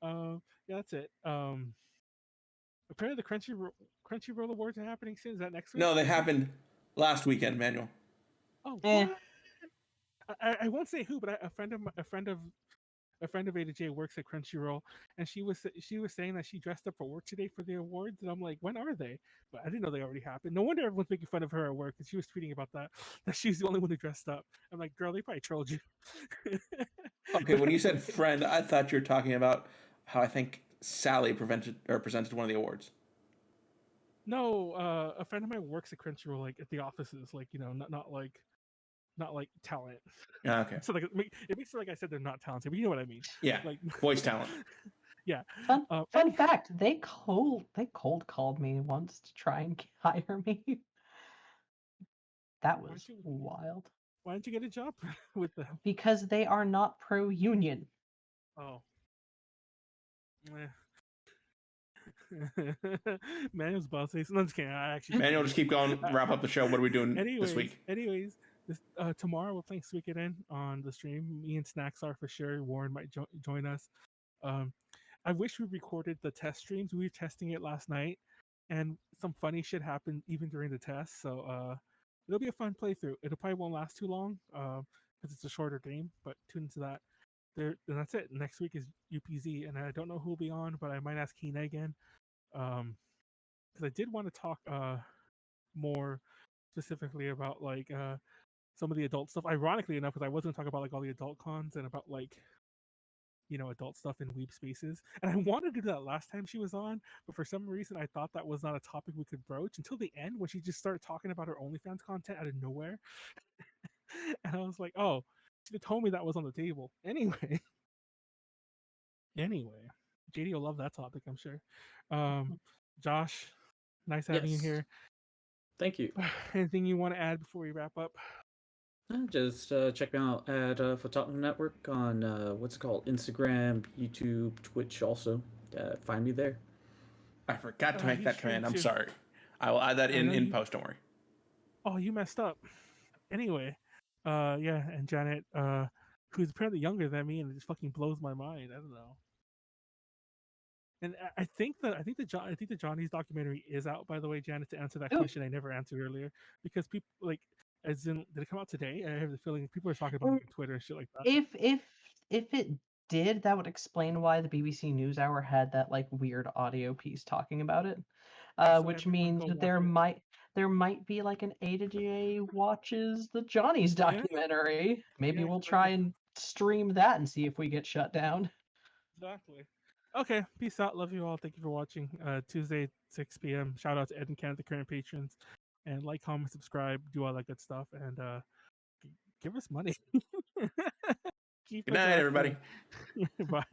Yeah, that's it. Apparently the Crunchyroll Awards are happening soon. Is that next week? No, they happened last weekend, Manuel. Oh, what? I won't say who, but a friend of Ada J works at Crunchyroll, and she was saying that she dressed up for work today for the awards, and I'm like, when are they? But I didn't know they already happened. No wonder everyone's making fun of her at work, because she was tweeting about that she's the only one who dressed up. I'm like, girl, they probably trolled you. Okay, when you said friend, I thought you were talking about how I think Sally presented one of the awards. No, a friend of mine works at Crunchyroll, like at the offices, like not like talent. Okay. So like it makes it like I said they're not talented, but you know what I mean. Yeah. Like voice talent. Yeah. Fun fact: they cold called me once to try and hire me. That was wild. Why didn't you get a job with them? Because they are not pro-union. Oh. Manuel's about to say something. I'm just kidding. Manuel, just keep going. Wrap up the show. What are we doing this week? Anyways, tomorrow we're playing Suikoden on the stream. Me and Snacks are for sure. Warren might join us. I wish we recorded the test streams. We were testing it last night, and some funny shit happened even during the test. So it'll be a fun playthrough. It'll probably won't last too long because it's a shorter game. But tune into that. And that's it. Next week is UPZ, and I don't know who will be on, but I might ask Hina again. Because I did want to talk more specifically about like some of the adult stuff. Ironically enough, because I was going to talk about like all the adult cons and about like adult stuff in weeb spaces. And I wanted to do that last time she was on, but for some reason I thought that was not a topic we could broach until the end when she just started talking about her OnlyFans content out of nowhere. And I was like, oh, she told me that was on the table. Anyway, JD will love that topic, I'm sure. Josh, nice having you here. Thank you. Anything you want to add before we wrap up? Just check me out at Photaku Network on what's it called? Instagram, YouTube, Twitch. Also, find me there. I forgot to make that command. I'm sorry. I will add that in post. Don't worry. Oh, you messed up. Anyway, yeah, and Janet, who's apparently younger than me, and it just fucking blows my mind. I don't know. And I think the Johnny's documentary is out, by the way, Janet, to answer that question I never answered earlier, because people like, as in, did it come out today? I have the feeling people are talking about it on Twitter and shit like that. If it did, that would explain why the BBC NewsHour had that like weird audio piece talking about it, which means that there might be like an Ada J watches the Johnny's documentary. Yeah. Maybe we'll try and stream that and see if we get shut down. Exactly. Okay, peace out. Love you all. Thank you for watching. Tuesday, 6 p.m. Shout out to Ed and Ken, the current patrons. And like, comment, subscribe, do all that good stuff. And give us money. Good night, everybody. Bye.